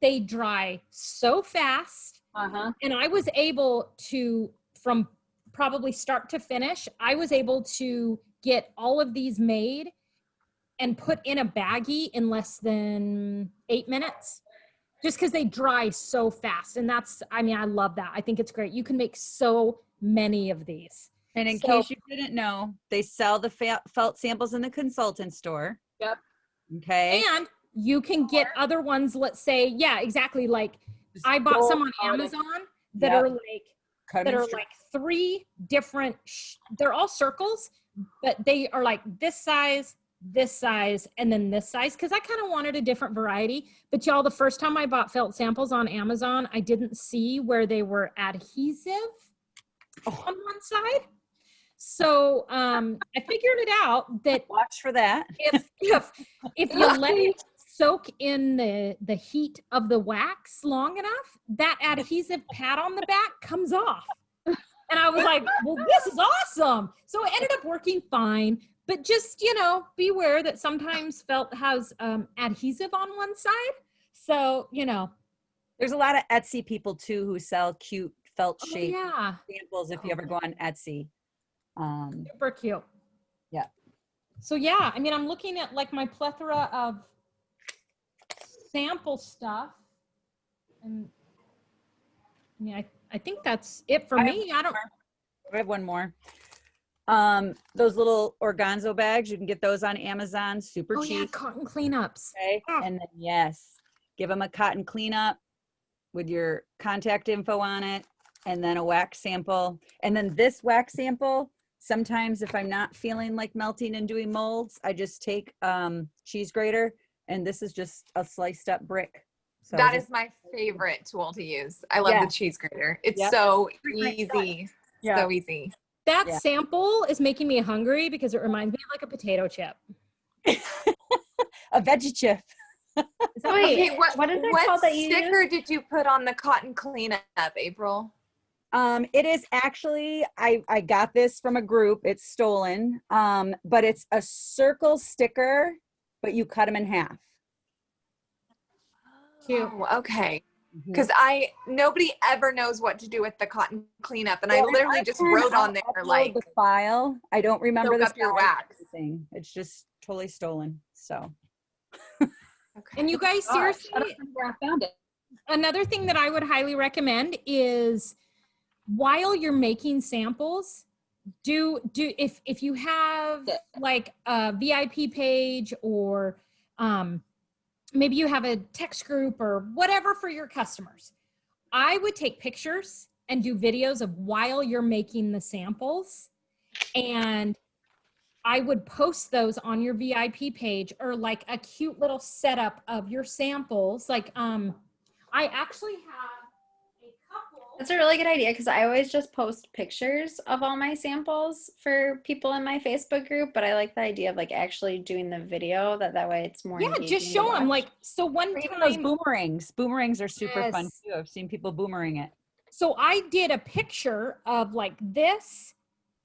they dry so fast. And I was able to, from probably start to finish, I was able to get all of these made and put in a baggie in less than 8 minutes, just because they dry so fast. And I love that. I think it's great. You can make so many of these. And in case you didn't know, they sell the felt samples in the consultant store. Yep. Okay. And you can get other ones, let's say, yeah, exactly. Like I bought some on Amazon that are like 3 different, they're all circles, but they are like this size, and then this size, because I kind of wanted a different variety. But y'all, the first time I bought felt samples on Amazon, I didn't see where they were adhesive on one side. So I figured it out that watch for that. If you let it soak in the heat of the wax long enough, that adhesive pad on the back comes off. And I was like, well, this is awesome. So it ended up working fine. But just, beware that sometimes felt has adhesive on one side. So, There's a lot of Etsy people too who sell cute felt shaped yeah. samples if you ever go on Etsy. Super cute. Yeah. So yeah, I'm looking at like my plethora of sample stuff. And I think that's it for me. I have one more. Those little organzo bags, you can get those on Amazon, super cheap. Yeah, cotton cleanups. Okay. And then yes, give them a cotton cleanup with your contact info on it, and then a wax sample. And then this wax sample, sometimes if I'm not feeling like melting and doing molds, I just take cheese grater, and this is just a sliced up brick. So that is my favorite tool to use. I love the cheese grater. It's so easy. So easy. That sample is making me hungry because it reminds me of like a potato chip. A veggie chip. Okay, what is it called that you sticker use? Did you put on the cotton cleanup, April? It is actually, I got this from a group. It's stolen, but it's a circle sticker, but you cut them in half. Cute. Oh, okay. Because nobody ever knows what to do with the cotton cleanup, and I literally just wrote on there like the file. I don't remember soak up your wax. Thing. It's just totally stolen. So. Okay. And you guys, seriously, I don't know where I found it. Another thing that I would highly recommend is while you're making samples, if you have like a VIP page or maybe you have a text group or whatever for your customers, I would take pictures and do videos of while you're making the samples And I would post those on your VIP page, or like a cute little setup of your samples. Like, I actually have a couple. That's a really good idea, because I always just post pictures of all my samples for people in my Facebook group, but I like the idea of like actually doing the video. That way it's more Yeah, engaging just to show them. watch. Like, so one Or even those time, boomerangs. Boomerangs are super fun Yes. too. I've seen people boomering it. so I did a picture of like this,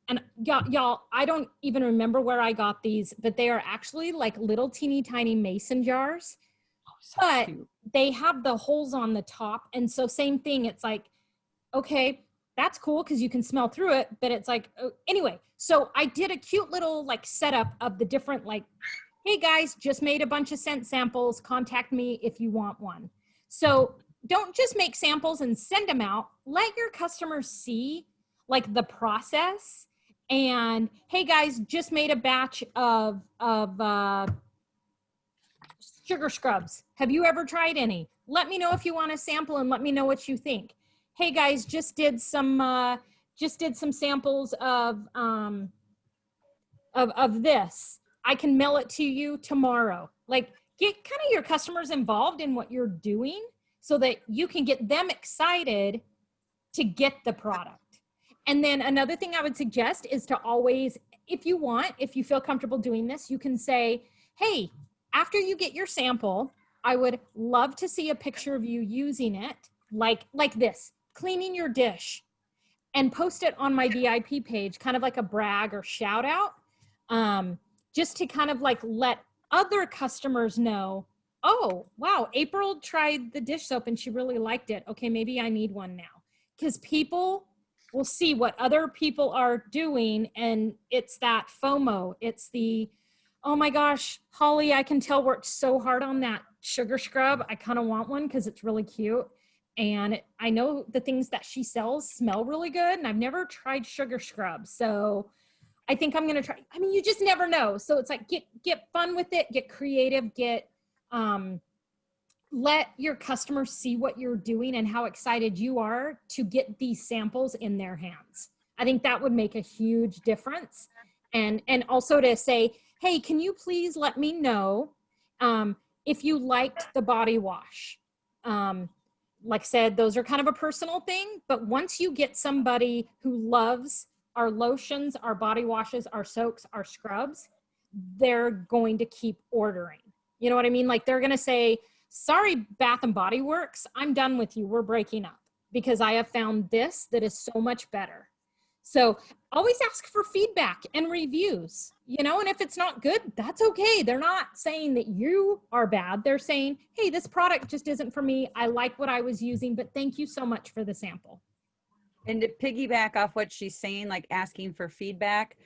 and y'all, I don't even remember where I got these, but they are actually like little teeny tiny mason jars, Oh, so but cute. they have the holes on the top. And so same thing, it's like, okay, that's cool because you can smell through it, but it's like, anyway, so I did a cute little like setup of the different, like, hey guys, just made a bunch of scent samples, contact me if you want one. So don't just make samples and send them out. Let your customers see like the process. And hey guys, just made a batch of sugar scrubs. Have you ever tried any? Let me know if you want a sample and let me know what you think. Hey guys, just did some samples of this. I can mail it to you tomorrow. Like, get kind of your customers involved in what you're doing so that you can get them excited to get the product. And then another thing I would suggest is to always, if you feel comfortable doing this, you can say, hey, after you get your sample, I would love to see a picture of you using it like this, cleaning your dish, and post it on my VIP page, kind of like a brag or shout out, just to kind of like let other customers know, oh, wow, April tried the dish soap and she really liked it. Okay, maybe I need one now. Because people will see what other people are doing, and it's that FOMO. It's the, oh my gosh, Holly, I can tell worked so hard on that sugar scrub. I kind of want one because it's really cute. And I know the things that she sells smell really good, and I've never tried sugar scrub. So I think I'm going to try. I mean, you just never know. So it's like, get fun with it, get creative, let your customers see what you're doing and how excited you are to get these samples in their hands. I think that would make a huge difference. And also to say, hey, can you please let me know if you liked the body wash? Like I said, those are kind of a personal thing, but once you get somebody who loves our lotions, our body washes, our soaks, our scrubs, they're going to keep ordering. You know what I mean? Like, they're going to say, sorry, Bath and Body Works, I'm done with you. We're breaking up because I have found this that is so much better. So always ask for feedback and reviews, and if it's not good, that's okay. They're not saying that you are bad. They're saying, hey, this product just isn't for me. I like what I was using, but thank you so much for the sample. And to piggyback off what she's saying, like asking for feedback,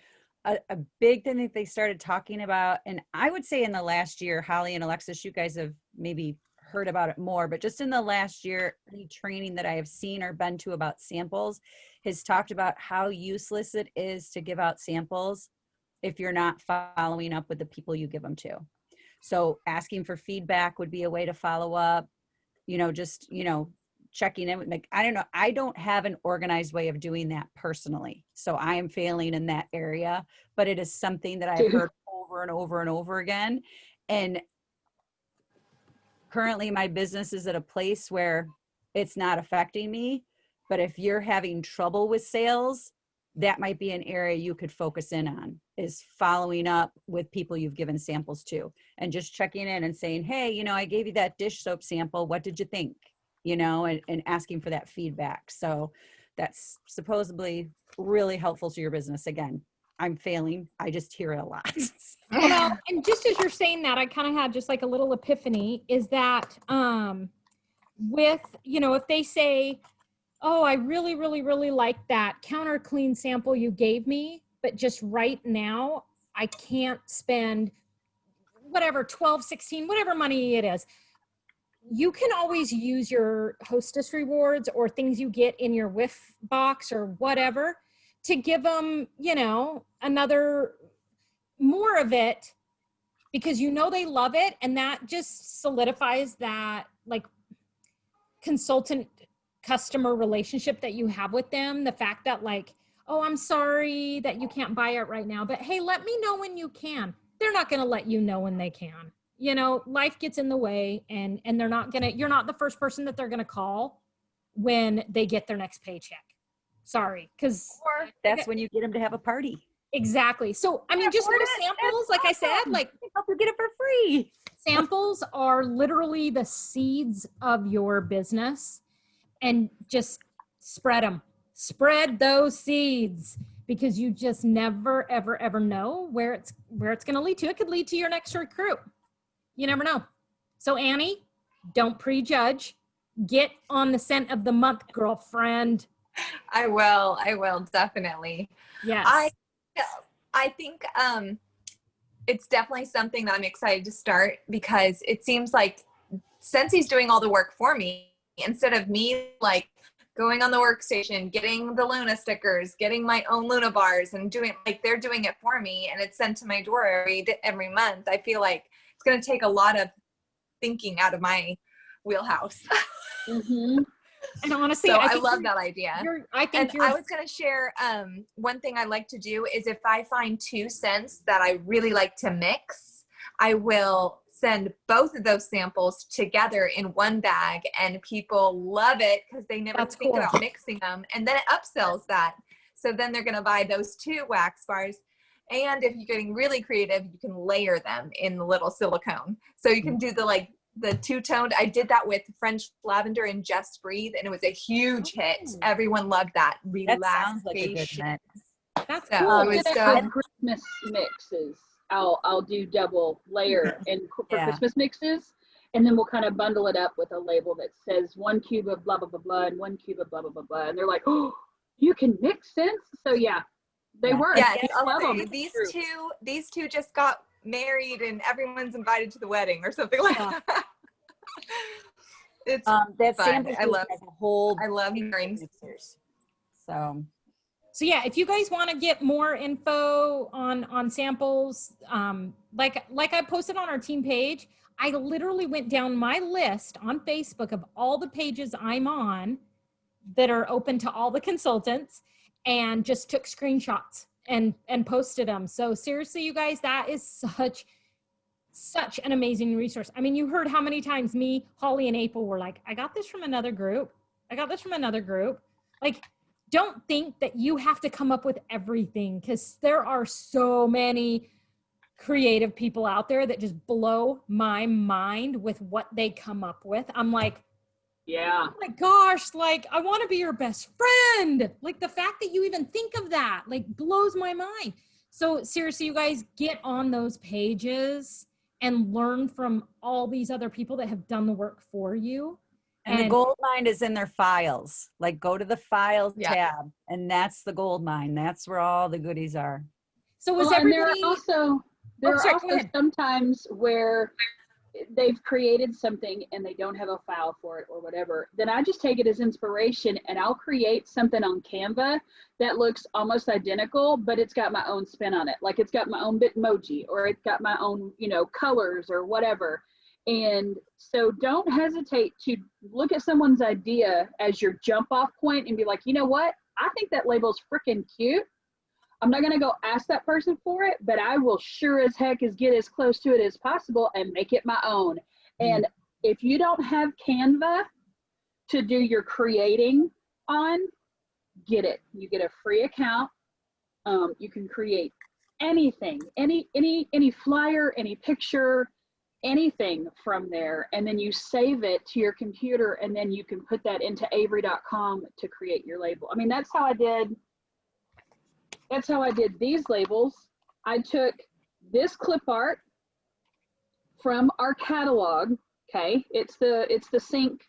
a big thing that they started talking about, and I would say in the last year, Holly and Alexis, you guys have maybe heard about it more, but just in the last year, any training that I have seen or been to about samples has talked about how useless it is to give out samples if you're not following up with the people you give them to. So asking for feedback would be a way to follow up, checking in with, like, I don't know, I don't have an organized way of doing that personally. So I am failing in that area, but it is something that I've heard over and over and over again. And currently my business is at a place where it's not affecting me, but if you're having trouble with sales, that might be an area you could focus in on, is following up with people you've given samples to and just checking in and saying, hey, I gave you that dish soap sample. What did you think? And asking for that feedback. So that's supposedly really helpful to your business. Again, I'm failing. I just hear it a lot. Well, and just as you're saying that, I kind of had just like a little epiphany, is that with, if they say, oh, I really, really, really like that counter clean sample you gave me, but just right now, I can't spend whatever, 12, 16, whatever money it is. You can always use your hostess rewards or things you get in your whiff box or whatever to give them, another more of it, because they love it. And that just solidifies that like consultant customer relationship that you have with them. The fact that like, oh, I'm sorry that you can't buy it right now, but hey, let me know when you can. They're not going to let you know when they can. You know, life gets in the way, and they're not going to, you're not the first person that they're going to call when they get their next paycheck. Sorry. Cause That's when you get them to have a party. exactly. So, I mean, just little samples, like I said, like help you get it for free. samples are literally the seeds of your business, and just spread them. Spread those seeds, because you just never, ever, ever know where it's going to lead to. It could lead to your next recruit. You never know. So Annie, don't prejudge. Get on the scent of the month, girlfriend. I will definitely. Yes. I think it's definitely something that I'm excited to start, because it seems like Scentsy's doing all the work for me, instead of me like going on the workstation, getting the Luna stickers, getting my own Luna bars, and doing, like, they're doing it for me and it's sent to my door every month. I feel like it's going to take a lot of thinking out of my wheelhouse. Mm-hmm. And honestly, so I love that idea. I was going to share one thing I like to do is, if I find 2 scents that I really like to mix, I will send both of those samples together in one bag, and people love it because they never think about mixing them, and then it upsells that. So then they're going to buy those 2 wax bars. And if you're getting really creative, you can layer them in the little silicone. So you can do the 2-toned. I did that with French lavender and Just Breathe, and it was a huge hit. Everyone loved that. That sounds like a good mix. That's so cool. it was For Christmas mixes, I'll do double layer and for Christmas mixes, and then we'll kind of bundle it up with a label that says 1 cube of blah blah blah blah and 1 cube of blah blah blah blah, and they're like, oh, you can mix scents. So yeah, they work. Yes, I love them. these two just got married, and everyone's invited to the wedding or something like that. It's that fun. sample I love marrying mixers. So yeah, if you guys want to get more info on samples, like I posted on our team page, I literally went down my list on Facebook of all the pages I'm on that are open to all the consultants, and just took screenshots and posted them. So seriously, you guys, that is such an amazing resource. I mean, you heard how many times me, Holly, and April were like, I got this from another group. Like, don't think that you have to come up with everything, because there are so many creative people out there that just blow my mind with what they come up with. I'm like, yeah, oh my gosh, like, I want to be your best friend. Like, the fact that you even think of that, like, blows my mind. So seriously, you guys, get on those pages and learn from all these other people that have done the work for you. And the gold mine is in their files. Like, go to the files tab, and that's the gold mine. That's where all the goodies are. So was everybody? There are also sometimes where they've created something and they don't have a file for it or whatever. Then I just take it as inspiration, and I'll create something on Canva that looks almost identical, but it's got my own spin on it. Like, it's got my own Bitmoji, or it's got my own, colors or whatever. And so don't hesitate to look at someone's idea as your jump off point and be like, you know what? I think that label's freaking cute. I'm not going to go ask that person for it, but I will sure as heck get as close to it as possible and make it my own. And if you don't have Canva to do your creating on, get it. You get a free account. You can create anything, any flyer, any picture, anything from there, and then you save it to your computer, and then you can put that into Avery.com to create your label. I mean, that's how I did these labels. I took this clip art from our catalog. Okay, it's the sync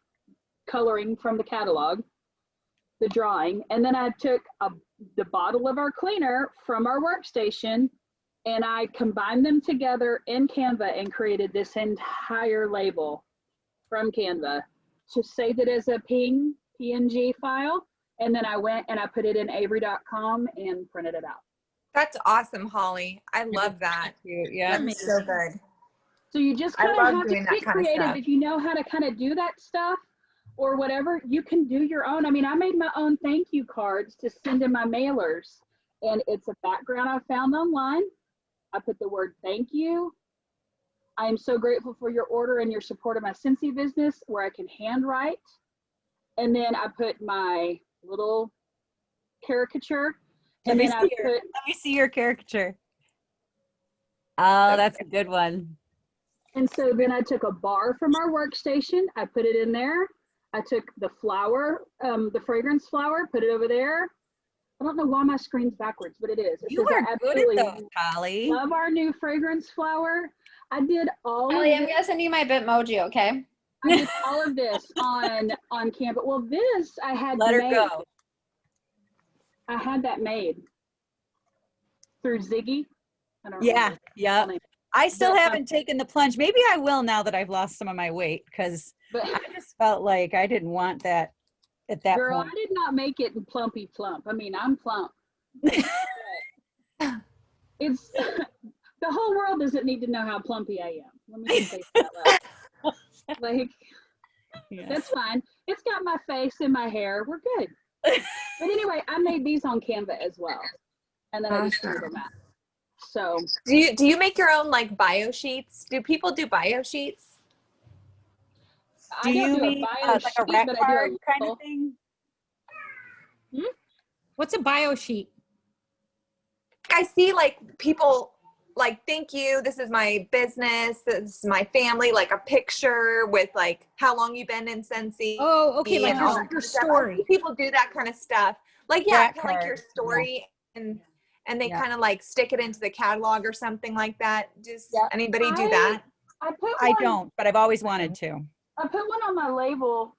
coloring from the catalog, the drawing, and then I took the bottle of our cleaner from our workstation, and I combined them together in Canva and created this entire label from Canva to save it as a PNG file. And then I went and I put it in Avery.com and printed it out. That's awesome, Holly. I love that. Yeah, that's so good. So you just kind of have to be creative if you know how to kind of do that stuff, or whatever, you can do your own. I mean, I made my own thank you cards to send in my mailers, and it's a background I found online. I put the word thank you. I am so grateful for your order and your support of my Scentsy business, where I can handwrite. And then I put my little caricature. And then I put, let me see your caricature. Oh, that's a good one. and so then I took a bar from our workstation. I put it in there. I took the flower, the fragrance flower, put it over there. I don't know why my screen's backwards, but it is. It You says, are I good absolutely at those, Holly. love our new fragrance flower. I did all Ellie, of I'm this. gonna send you my Bitmoji, okay? I did all of this on Canva. Well, this I had Let her made. go. I had that made through Ziggy. I don't Yeah, remember. yeah. Funny. I still But, haven't taken the plunge. Maybe I will now that I've lost some of my weight, because But I just felt like I didn't want that at that girl, point. I did not make it in plumpy plump. I mean, I'm plump. It's the whole world doesn't need to know how plumpy I am. Let me just say that loud. Like, Yeah. that's fine. It's got my face and my hair. We're good. But anyway, I made these on Canva as well, and then I just printed them out. So Do you make your own like bio sheets? Do people do bio sheets? Do I don't you do a mean bio like a sheet, rec but I do card a kind of label. thing? What's a bio sheet? I see like people like, thank you, this is my business, this is my family, like a picture with like how long you've been in Scentsy. Oh, okay, like and all your, that your kind of stuff. I story. see people do that kind of stuff. Like, yeah, Rack kind of like your card, story and they Yeah. kind of like stick it into the catalog or something like that. Does Yeah. anybody do that? I put I one, don't, but I've always wanted to. I put one on my label.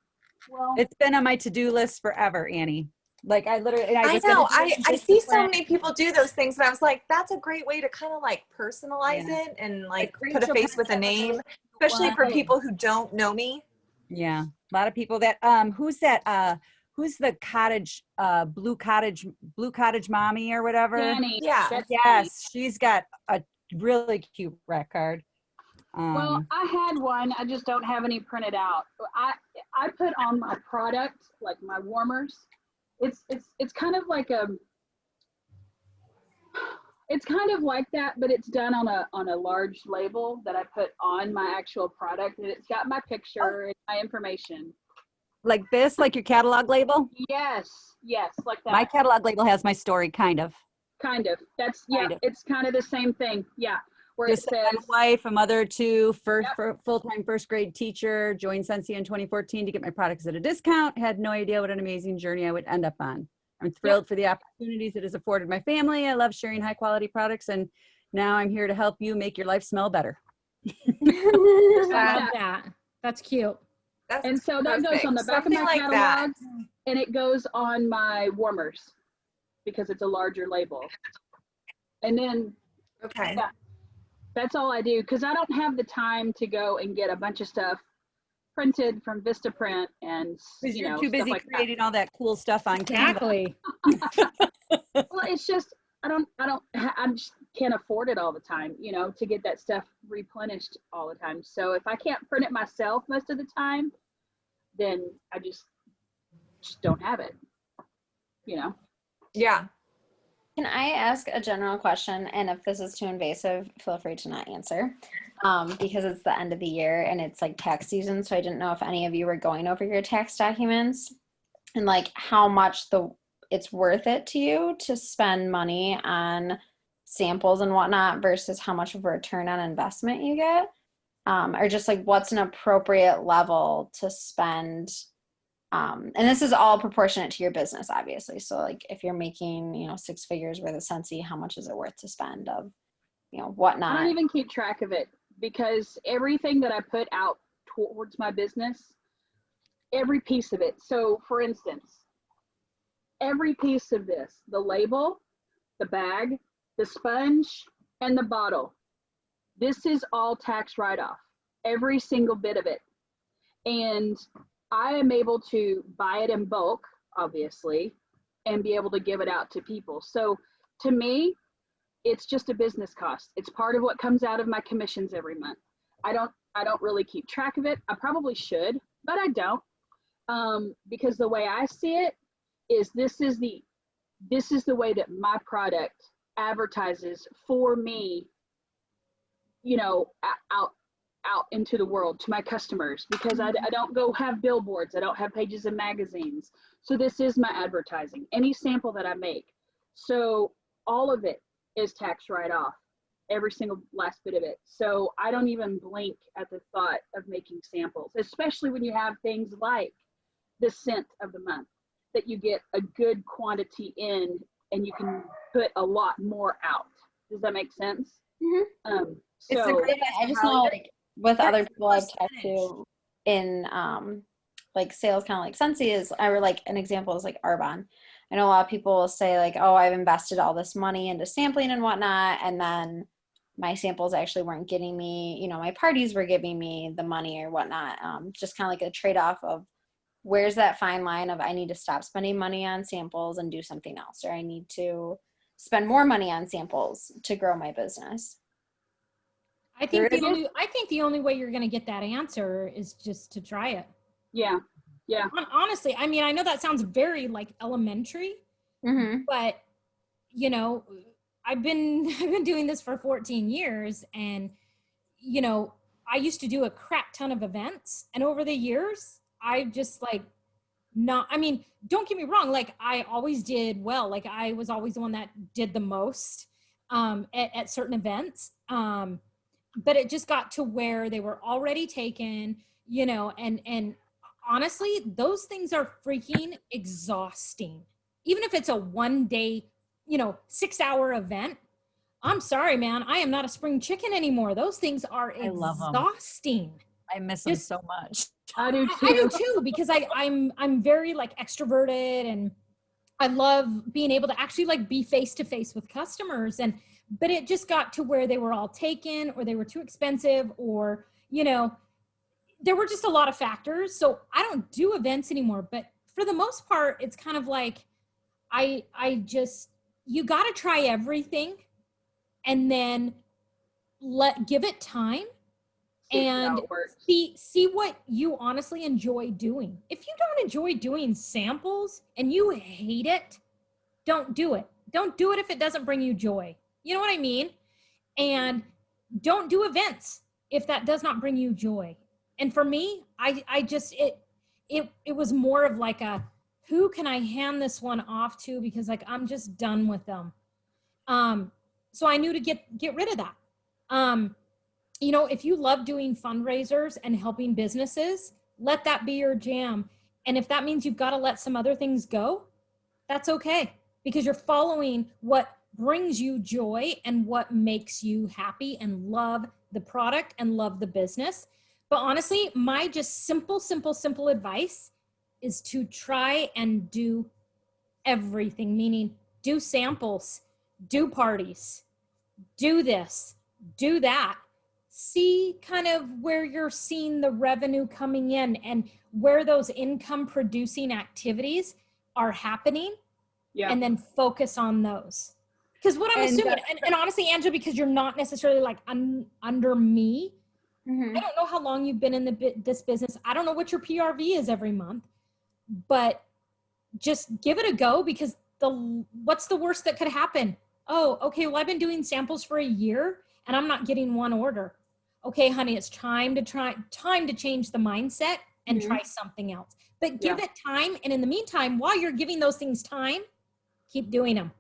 Well, It's been on my to-do list forever, Annie. Like I literally, and I was know. gonna do it I in see so Vistaprint. many people do those things, and I was like, that's a great way to kind of like personalize Yeah. it and like put a Rachel face with a Prince, name, especially for one. people who don't know me. Yeah, a lot of people that who's that who's the cottage blue cottage mommy or whatever. Danny. Yeah. That's Yes, she's got a really cute rec card. Well, I had one. I just don't have any printed out. I put on my product, like my warmers. It's kind of like it's kind of like that, but it's done on a large label that I put on my actual product, and it's got my picture and my information. like this, like your catalog label. Yes, like that. My catalog label has my story, kind of. Kind of. That's yeah. Kind of. It's kind of the same thing. Yeah, where Just it that I'm says a wife, a mother to Yep. full-time first grade teacher, joined Scentsy in 2014 to get my products at a discount. Had no idea what an amazing journey I would end up on. I'm thrilled for the opportunities it has afforded my family. I love sharing high quality products, and now I'm here to help you make your life smell better. I Yeah. love that. That's cute. That's and so that goes on the back Something of my like that. catalog, and it goes on my warmers because it's a larger label. And then Okay. Yeah. that's all I do because I don't have the time to go and get a bunch of stuff printed from Vistaprint and Because you you're know too stuff busy like creating all that cool stuff on Canva. Exactly. that. Well, it's just I just can't afford it all the time, you know, to get that stuff replenished all the time. So if I can't print it myself most of the time, then I just don't have it, you know. Yeah. Can I ask a general question? And if this is too invasive, feel free to not answer. Because it's the end of the year and it's like tax season. So I didn't know if any of you were going over your tax documents and like how much it's worth it to you to spend money on samples and whatnot versus how much of a return on investment you get. Or just like what's an appropriate level to spend. And this is all proportionate to your business, obviously. So like if you're making, 6 figures worth of Scentsy, how much is it worth to spend of, I whatnot? don't even keep track of it because everything that I put out towards my business, every piece of it. So for instance, every piece of this, the label, the bag, the sponge, and the bottle, this is all tax write-off, every single bit of it. And I am able to buy it in bulk, obviously, and be able to give it out to people. So to me, it's just a business cost. It's part of what comes out of my commissions every month. I don't really keep track of it. I probably should, but I don't. because the way I see it is this is the way that my product advertises for me, you know, out into the world to my customers, because I don't go have billboards. I don't have pages in magazines. So this is my advertising, any sample that I make. So all of it is tax write-off, every single last bit of it. So I don't even blink at the thought of making samples, especially when you have things like the scent of the month, that you get a good quantity in and you can put a lot more out. Does that make sense? Mm-hmm. It's a So great I just know, like, with That's other people I've talked percentage. to in like sales, kind of like Scentsy is, I were like, an example is like Arbonne. I know a lot of people will say like, oh, I've invested all this money into sampling and whatnot, and then my samples actually weren't getting me, you know, my parties were giving me the money or whatnot. Just kind of like a trade-off of where's that fine line of I need to stop spending money on samples and do something else, or I need to spend more money on samples to grow my business. I think the only way you're going to get that answer is just to try it. yeah. Honestly, I mean, I know that sounds very like elementary, Mm-hmm. but you know, I've been doing this for 14 years, and you know, I used to do a crap ton of events, and over the years, I just like not, I mean, don't get me wrong, like I always did well, like I was always the one that did the most at certain events. But it just got to where they were already taken, you know, and honestly, those things are freaking exhausting. Even if it's a 1 day, you know, 6-hour event, I'm sorry, man, I am not a spring chicken anymore. Those things are I love 'em. exhausting. I miss them Just- so much. I do too. I do too, because I'm very like extroverted, and I love being able to actually like be face to face with customers. But it just got to where they were all taken, or they were too expensive, or, you know, there were just a lot of factors. So I don't do events anymore, but for the most part, it's kind of like, I just, you got to try everything and then give it time and how it works. see what you honestly enjoy doing. If you don't enjoy doing samples and you hate it, don't do it. Don't do it if it doesn't bring you joy. You know what I mean? And don't do events if that does not bring you joy. And for me, I just, it was more of like a, who can I hand this one off to? Because like, I'm just done with them. So I knew to get rid of that. You know, if you love doing fundraisers and helping businesses, let that be your jam. And if that means you've got to let some other things go, that's okay, because you're following what brings you joy and what makes you happy and love the product and love the business. But honestly, my just simple advice is to try and do everything, meaning do samples, do parties, do this, do that. See kind of where you're seeing the revenue coming in and where those income producing activities are happening. Yeah. And then focus on those. Because what I'm assuming, and honestly, Angela, because you're not necessarily like under me, Mm-hmm. I don't know how long you've been in this business. I don't know what your PRV is every month, but just give it a go, because what's the worst that could happen? Oh, okay, well, I've been doing samples for a year and I'm not getting one order. Okay, honey, it's time to change the mindset and Mhm. try something else. But give it time. And in the meantime, while you're giving those things time, keep doing them.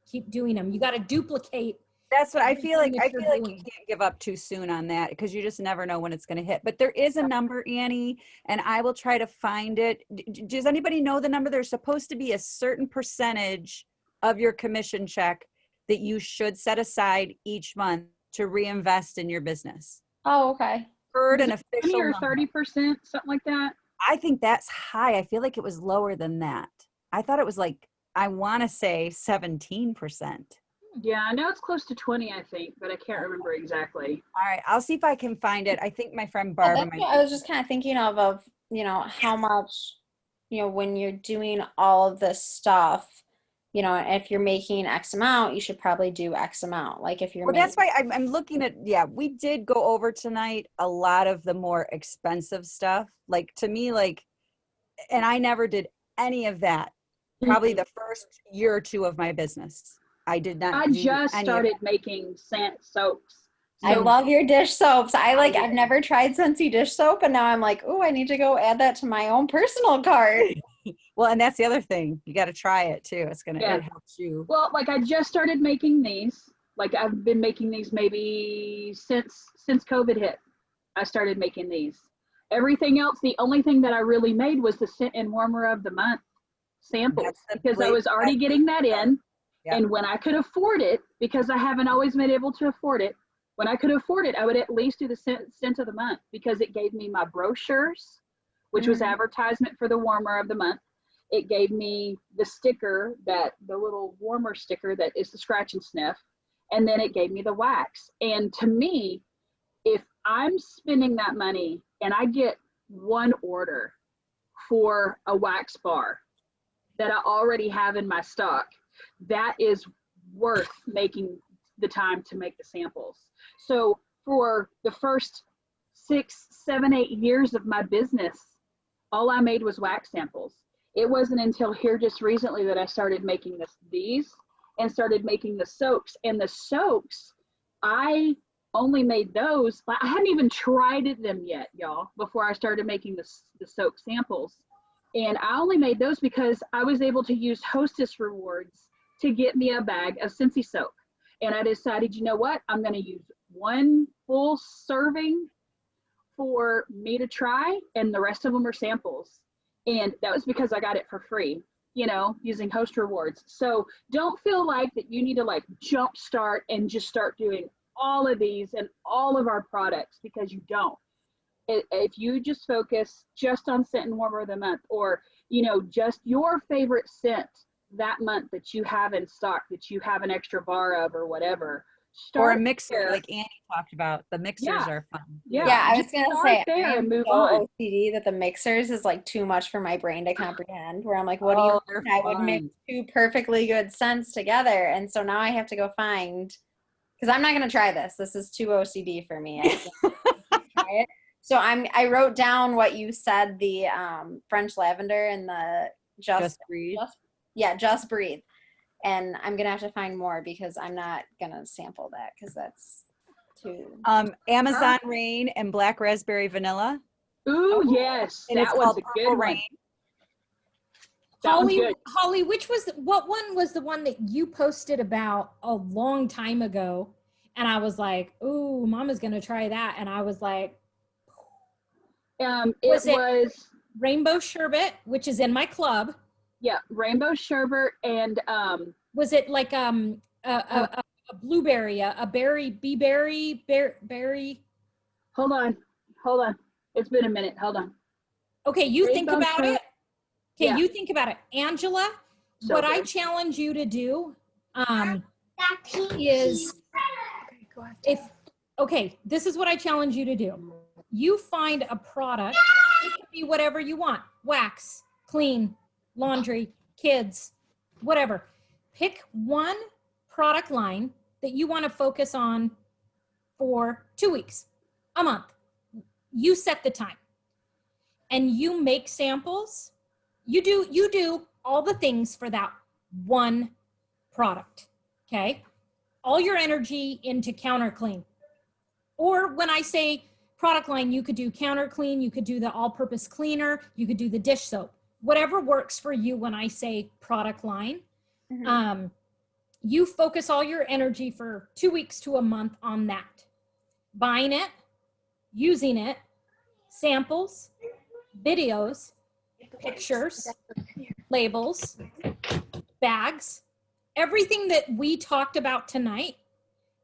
Keep doing them. You got to duplicate. That's what I feel like. everything that I you're feel like you doing. can't give up too soon on that, because you just never know when it's going to hit. But there is a number, Annie, and I will try to find it. Does anybody know the number? There's supposed to be a certain percentage of your commission check that you should set aside each month to reinvest in your business. Oh, okay. Heard an Is it 20 official or number. 30%, something like that. I think that's high. I feel like it was lower than that. I thought it was like, I want to say 17%. Yeah, I know it's close to 20, I think, but I can't remember exactly. All right, I'll see if I can find it. I think my friend Yeah, Barbara that's might. what I was just kind of thinking of, you know, how much, you know, when you're doing all of this stuff, you know, if you're making X amount, you should probably do X amount. Like if you're Well, that's why I'm looking at, yeah, we did go over tonight a lot of the more expensive stuff. Like to me, like and I never did any of that. Probably the first year or two of my business. I did not. I do just any of started that. making scent soaps. I So love your dish soaps. I've never tried Scentsy dish soap, and now I'm like, oh, I need to go add that to my own personal cart. Well, and that's the other thing. You got to try it too. It's gonna, Yeah. it helps you. Well, like I just started making these. Like I've been making these maybe since COVID hit. I started making these. Everything else, the only thing that I really made was the scent and warmer of the month samples, That's the because I great- was already getting that in. Yeah. And when I could afford it, because I haven't always been able to afford it, when I could afford it, I would at least do the scent of the month, because it gave me my brochures, which was advertisement for the warmer of the month. It gave me the sticker, the little warmer sticker that is the scratch and sniff. And then it gave me the wax. And to me, if I'm spending that money and I get one order for a wax bar that I already have in my stock, that is worth making the time to make the samples. So for the first 6, 7, 8 years of my business, all I made was wax samples. It wasn't until here just recently that I started making these and started making the soaps. And the soaps, I only made those, I hadn't even tried them yet, y'all, before I started making the soap samples. And I only made those because I was able to use Hostess rewards to get me a bag of Scentsy soap. And I decided, you know what? I'm going to use one full serving for me to try, and the rest of them are samples. And that was because I got it for free, you know, using Host rewards. So don't feel like that you need to like jump start and just start doing all of these and all of our products, because you don't. If you just focus just on scent and warmer of the month, or, you know, just your favorite scent that month that you have in stock, that you have an extra bar of or whatever. Or a Start mixer, there. like Annie talked about. The mixers Yeah. are fun. Yeah, I was just gonna start say there I and am move so on. OCD that the mixers is like too much for my brain to comprehend. Where I'm like, what do you Oh, they're mean I would mix fun. two perfectly good scents together? And so now I have to go find, because I'm not gonna try this. This is too OCD for me. I can't try it. So I wrote down what you said, the French lavender and the Just breathe. Just Breathe. And I'm gonna have to find more, because I'm not gonna sample that, because that's too. Amazon Rain and Black Raspberry Vanilla. Ooh, yes, And it's that one's called a Purple good one. Rain. That one's Holly, good. Holly, what one was the one that you posted about a long time ago? And I was like, ooh, Mama's gonna try that. And I was like, It Was it- was Rainbow Sherbet, which is in my club. yeah, rainbow sherbet and Was it like a blueberry, a berry, berry? hold on. It's been a minute. Hold on. Okay, you think Rainbow about sherbet. it. Okay, Yeah. you think about it. Angela, So what I good. challenge you to do is this is what I challenge you to do. You find a product, it can be whatever you want, wax, clean, laundry, kids, whatever. Pick one product line that you want to focus on for 2 weeks, a month. You set the time and you make samples. You do all the things for that one product. Okay. All your energy into counter clean. Or when I say product line, you could do counter clean, you could do the all-purpose cleaner, you could do the dish soap, whatever works for you. When I say product line, you focus all your energy for 2 weeks to a month on that. Buying it, using it, samples, videos, pictures, labels, bags, everything that we talked about tonight.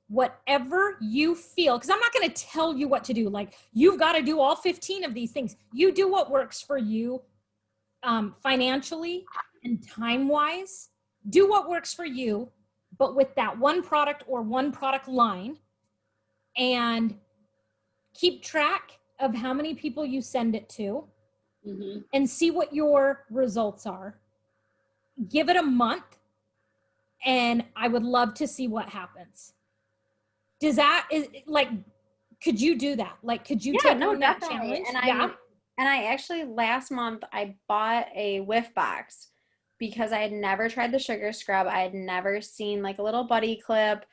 Whatever you feel, because I'm not going to tell you what to do. Like, you've got to do all 15 of these things. You do what works for you financially and time-wise. Do what works for you, but with that one product or one product line, and keep track of how many people you send it to and see what your results are. Give it a month, and I would love to see what happens. Does that, is like, could you do that? Like, could you take on that challenge? And And I actually last month I bought a whiff box because I had never tried the sugar scrub. I had never seen like a little buddy clip.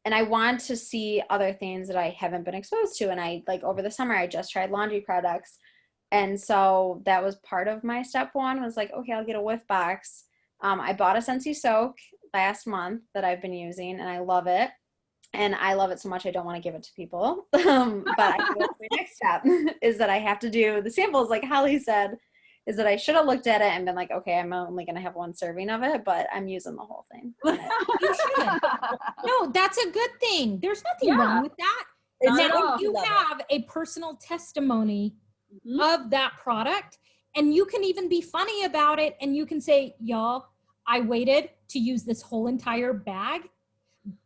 And I want to see other things that I haven't been exposed to. And I like over the summer I just tried laundry products. And so that was part of my step one was like, okay, I'll get a whiff box. I bought a Scentsy Soak last month that I've been using and I love it. And I love it so much I don't want to give it to people. But I think that's my next step is that I have to do the samples like Holly said, is that I should have looked at it and been like, okay, I'm only going to have one serving of it, but I'm using the whole thing. You should. No, that's a good thing. There's nothing wrong with that. It's Now not- you love it. have a personal testimony Mhm. of that product, and you can even be funny about it, and you can say, y'all, I waited to use this whole entire bag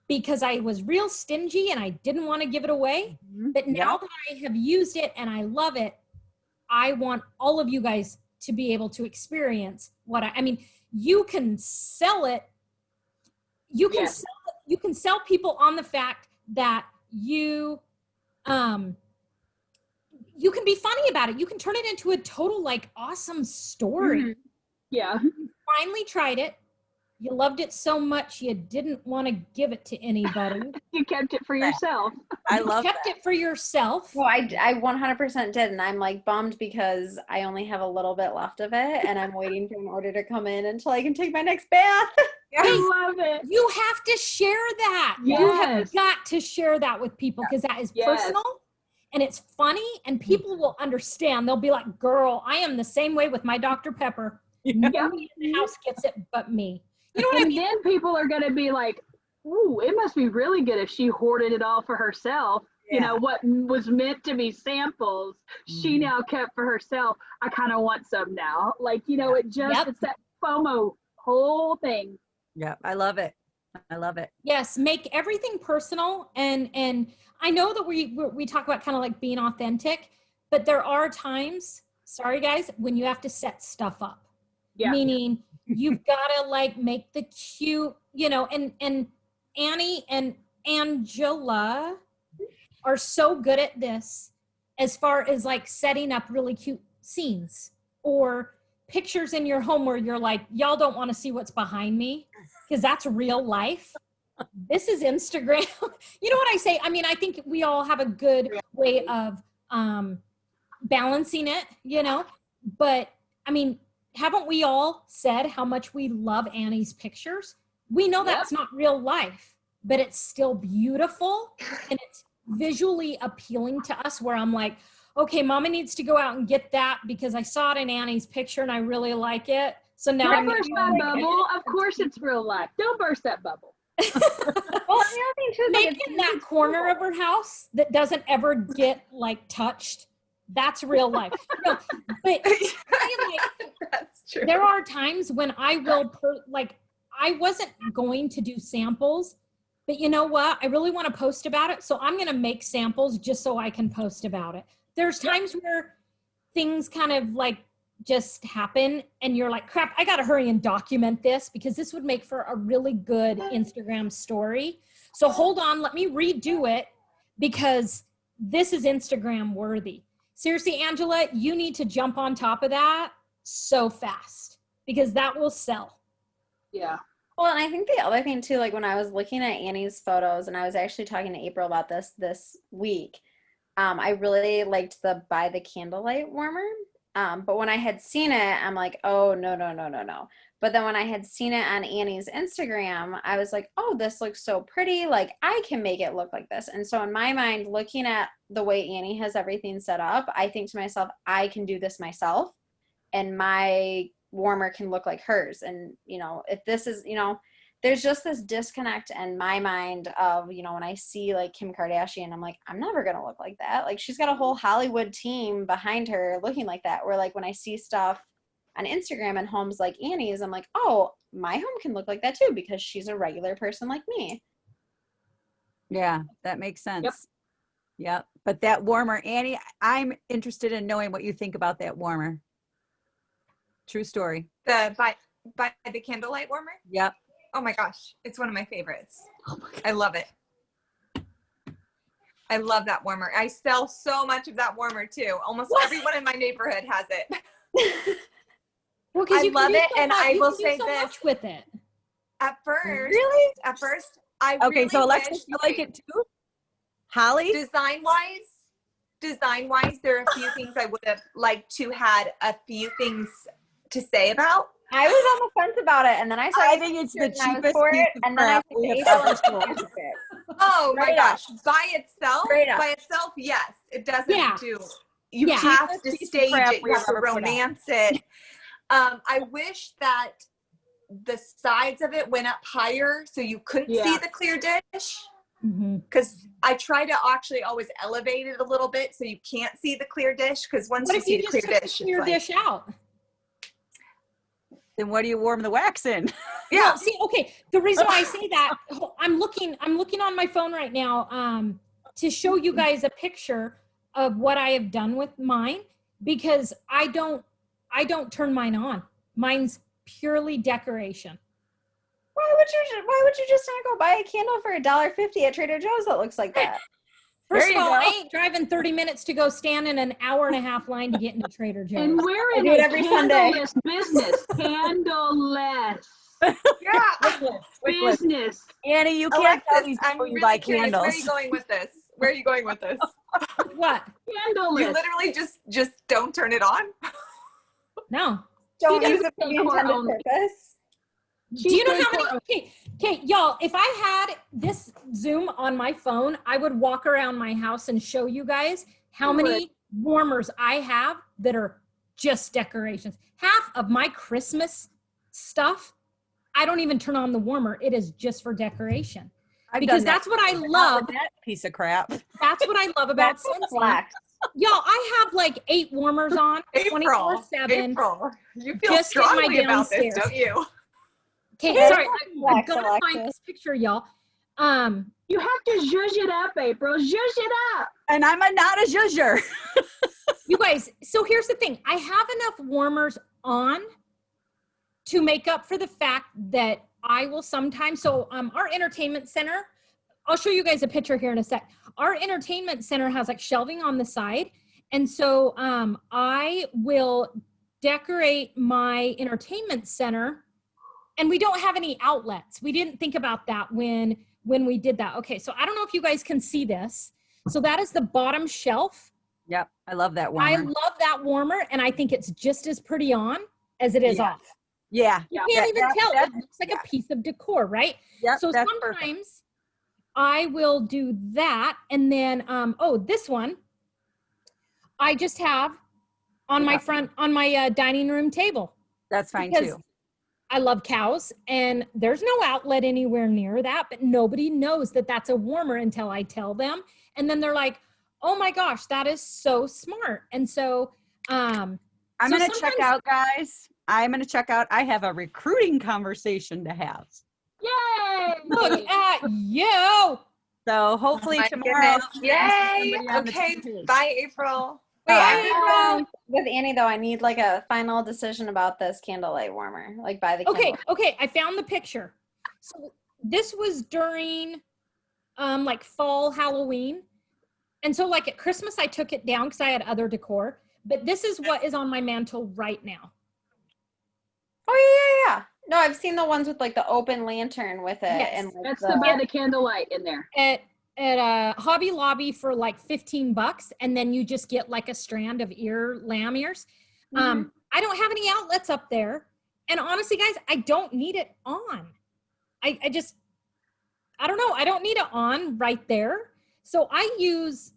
because I was real stingy and I didn't want to give it away. Mhm. But now Yeah. that I have used it and I love it, I want all of you guys to be able to experience what I mean, you can sell it. You can Yes. you can sell people on the fact that you you can be funny about it. You can turn it into a total like awesome story. Mhm. Yeah. Finally tried it. You loved it so much you didn't want to give it to anybody. You kept it for yourself. I You love kept that. it for yourself. Well, I 100% did. And I'm like bummed because I only have a little bit left of it and I'm waiting for an order to come in until I can take my next bath. I love it. You have to share that. You have Yes. got to share that with people because that is Yes. personal and it's funny and people will understand. They'll be like, girl, I am the same way with my Dr. Pepper. Nobody in the house gets it but me. You know what I And mean? then people are going to be like, ooh, it must be really good if she hoarded it all for herself. You Yeah. know, what was meant to be samples, she Mhm. now kept for herself. I kind of want some now. Like, you know, it just, Yep. it's that FOMO whole thing. Yeah, I love it. I love it. Yes, make everything personal and I know that we talk about kind of like being authentic, but there are times, sorry guys, when you have to set stuff up. Yeah. Meaning you've got to like make the cute, you know, and Annie and Angela are so good at this as far as like setting up really cute scenes or pictures in your home where you're like, y'all don't want to see what's behind me because that's real life. This is Instagram. You know what I say? I mean, I think we all have a good way of balancing it, you know, but I mean, haven't we all said how much we love Annie's pictures? We know that's not real life, but it's still beautiful and it's visually appealing to us where I'm like, okay, mama needs to go out and get that because I saw it in Annie's picture and I really like it. So now Don't I'm burst that bubble. Of course it's real life. Don't burst that bubble. Well, and the other thing too is like, making that corner of her house that doesn't ever get like touched. That's real life. No, but That's true. there are times when I will I wasn't going to do samples, but you know what? I really want to post about it. So I'm going to make samples just so I can post about it. There's times where things kind of like just happen and you're like, crap, I got to hurry and document this because this would make for a really good Instagram story. So hold on, let me redo it because this is Instagram worthy. Seriously, Angela, you need to jump on top of that so fast because that will sell. Yeah. well, and I think the other thing too, like when I was looking at Annie's photos and I was actually talking to April about this week, I really liked the By the Candlelight warmer. But when I had seen it, I'm like, oh, no. But then when I had seen it on Annie's Instagram, I was like, oh, this looks so pretty. Like, I can make it look like this. And so in my mind, looking at the way Annie has everything set up, I think to myself, I can do this myself. And my warmer can look like hers. And, you know, if this is, you know, there's just this disconnect in my mind of, you know, when I see like Kim Kardashian, I'm like, I'm never going to look like that. Like she's got a whole Hollywood team behind her looking like that. Where like when I see stuff on Instagram and homes like Annie's, I'm like, oh, my home can look like that too because she's a regular person like me. Yeah, that makes sense. Yep. But that warmer, Annie, I'm interested in knowing what you think about that warmer. True story. The by the candlelight warmer. Yep. Oh my gosh, it's one of my favorites. I love it. I love that warmer. I sell so much of that warmer too. Almost everyone in my neighborhood has it. Well, because I you can love do it, so and much- I you will can do say so this. much with it. At first, I Okay, really so Alexis, wish, you like it too? Holly? design wise, there are a few things I would have liked to had a few things to say about. I was on the fence about it, and then I saw. I think it's the pictures and I was cheapest for piece it, of and then I crap we have April ever and sold. she picked it. Oh my Straight up. gosh, Straight up. by itself, yes, it doesn't Yeah. do. You Yeah. have Cheapest to piece of stage crap it. we You have have to ever put out. romance it. I wish that the sides of it went up higher so you couldn't see Yeah. the clear dish. Mhm. Because I try to actually always elevate it a little bit so you can't see the clear dish. Because once What you if see you the just clear took the dish, clear it's like, dish out? Then what do you warm the wax in? yeah. Well, see, okay. The reason why I say that, I'm looking on my phone right now to show you guys a picture of what I have done with mine, because I don't turn mine on. Mine's purely decoration. Why would you just not go buy a candle for $1.50 at Trader Joe's that looks like that? First There of you all, go. I ain't driving 30 minutes to go stand in an hour and a half line to get into Trader Joe's. And we're I in do it a every Sunday. candleless business. Candleless Yeah. business. Annie, you can't tell Alexis, these I'm people you really buy curious. Where are you candles. going with this? Where are you going with this? What? You Candleless. literally just don't turn it on. No. Don't She use does it for the decor intended only. purpose. Do you know how many? Okay, y'all, if I had this Zoom on my phone, I would walk around my house and show you guys how You many warmers I have that are just decorations. Half of my Christmas stuff, I don't even turn on the warmer. It is just for decoration. I've Because done that that's what I before, but love. not with that piece of crap. That's what I love about Scentsy. Black. Y'all, I have like 8 warmers on April, 24/7. April, you feel just in my strongly about this, downstairs. don't you? Okay, Hey, sorry, I'm relax, gonna find Alexis. this picture, y'all. You have to zhuzh it up, April. Zhuzh it up. And I'm not a zhuzher. You guys, so here's the thing. I have enough warmers on to make up for the fact that I will sometimes, so our entertainment center, I'll show you guys a picture here in a sec. Our entertainment center has like shelving on the side. And so I will decorate my entertainment center, and we don't have any outlets. We didn't think about that when we did that. Okay, so I don't know if you guys can see this. So that is the bottom shelf. Yep, I love that warmer. I love that warmer, and I think it's just as pretty on as it is Yeah. off. yeah. You Yeah, can't even that- tell. that- It looks like yeah. a piece of decor, right? Yep, So that's perfect. sometimes I will do that, and then this one I just have on my dining room table. That's fine because too. I love cows, and there's no outlet anywhere near that, but nobody knows that that's a warmer until I tell them. And then they're like, oh my gosh, that is so smart. And so, I'm so going to check sometimes- out, guys. I'm going to check out. I have a recruiting conversation to have. Yay! look at you. So hopefully My tomorrow. goodness. Yay! somebody on the Okay, team. bye, April. Wait, Bye. with Annie though, I need like a final decision about this candlelight warmer. Like by the Okay, candle. I found the picture. So this was during like fall Halloween. And so like at Christmas, I took it down because I had other decor. But this is what is on my mantle right now. Oh yeah. No, I've seen the ones with like the open lantern with it, Yes. and like That's the by the candlelight in there. At Hobby Lobby for like $15, and then you just get like a strand of lamb ears. I don't have any outlets up there, and honestly, guys, I don't need it on. I don't know. I don't need it on right there. So I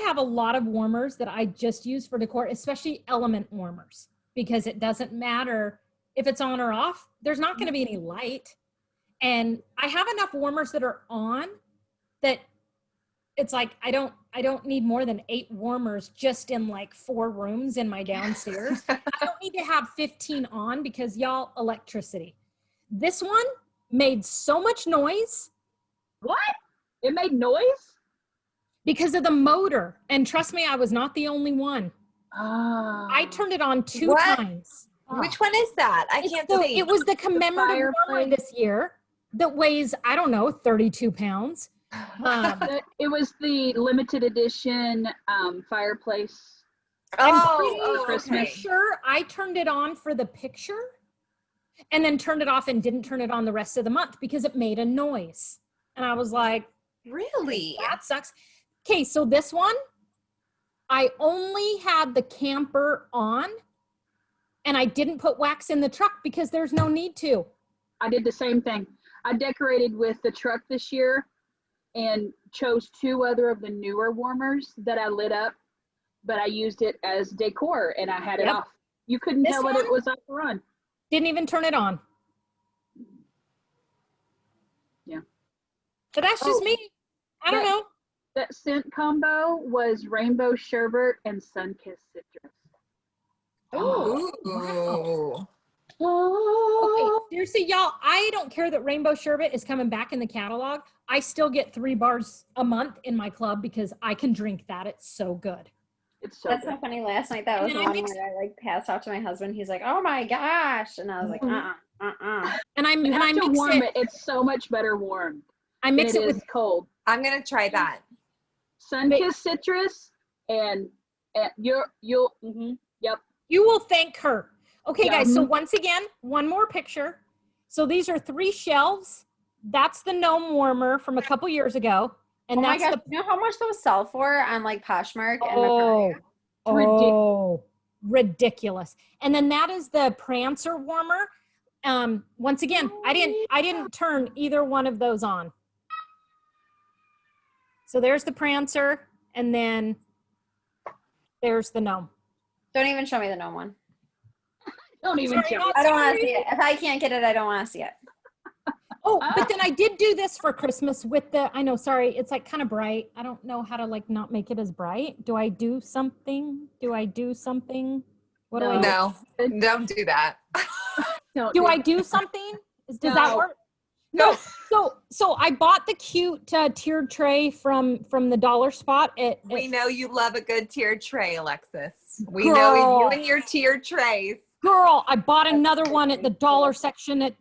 have a lot of warmers that I just use for decor, especially element warmers, because it doesn't matter if it's on or off. There's not going to be any light, and I have enough warmers that are on that it's like I don't need more than 8 warmers just in like 4 rooms in my downstairs. I don't need to have 15 on because y'all, electricity. This one made so much noise What? It made noise? because of the motor, and trust me, I was not the only one. Oh. I turned it on 2 What? times. Which one is that? I It's can't the- see. It was the commemorative warmer fireplace. this year that weighs, I don't know, 32 pounds. It was the limited edition fireplace. I'm pretty Christmas. sure I turned it on for the picture and then turned it off and didn't turn it on the rest of the month because it made a noise. And I was like, Really? that sucks. Okay, so this one, I only had the camper on and I didn't put wax in the truck because there's no need to. I did the same thing. I decorated with the truck this year and chose 2 other of the newer warmers that I lit up, but I used it as decor and I had it Yep. off. You couldn't This tell that it was off the run. Didn't even turn it on. Yeah. So that's just Oh, me. I don't that- know. That scent combo was rainbow sherbet and sun-kissed citrus. Ooh. Okay, seriously, y'all, I don't care that Rainbow Sherbet is coming back in the catalog. I still get 3 bars a month in my club because I can drink that. It's so good. It's so That's good. so funny. Last night, that And was the then I one mix- where I like passed out to my husband. He's like, "Oh my gosh," and I was like, And I You and I have to mix warm it. it. It's so much better warm I than mix it it is with cold. I'm gonna try that. Sun-kissed citrus and you'll yep. You will thank her. Okay, Yeah. guys, so once again, one more picture. So these are 3 shelves. That's the gnome warmer from a couple years ago. And oh my that's gosh, you know how much those sell for on like Poshmark? And oh, ridiculous. oh, ridiculous. And then that is the Prancer warmer. Once again, I didn't turn either one of those on. So there's the Prancer, and then there's the gnome. don't even show me the gnome one. Don't even Sorry, show not me. I don't want sorry. to see it. If I can't get it, I don't want to see it. Oh, but then I did do this for Christmas with the, I know, sorry, it's like kind of bright. I don't know how to like not make it as bright. Do I do something? What do I do? No, don't do that. Do I do something? Does that No. work? No. So I bought the cute tiered tray from the dollar spot. We know you love a good tiered tray, Alexis. We Girl. know you and your tiered trays. Girl, I bought another one at the dollar section at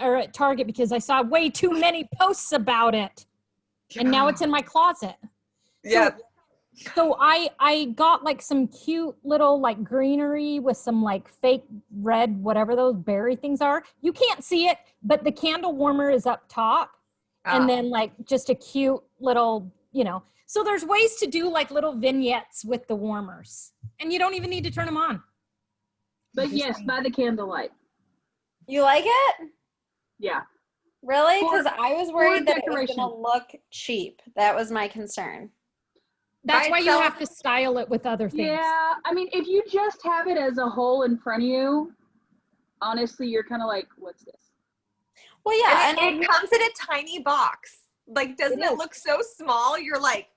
or at Target because I saw way too many posts about it, and now it's in my closet. Yep. So I got like some cute little like greenery with some like fake red, whatever those berry things are. You can't see it, but the candle warmer is up top. And Oh. then like just a cute little, so there's ways to do like little vignettes with the warmers, and you don't even need to turn them on. But yes, by the candlelight. You like it? Yeah. Really? For- Because I was worried that it was decoration. going to look cheap. That was my concern. That's By why you itself- have to style it with other things. Yeah. I mean, if you just have it as a whole in front of you, honestly, you're kind of like, what's this? Well, yeah. And And it comes in a tiny box. Like, doesn't It it is. look so small? You're like,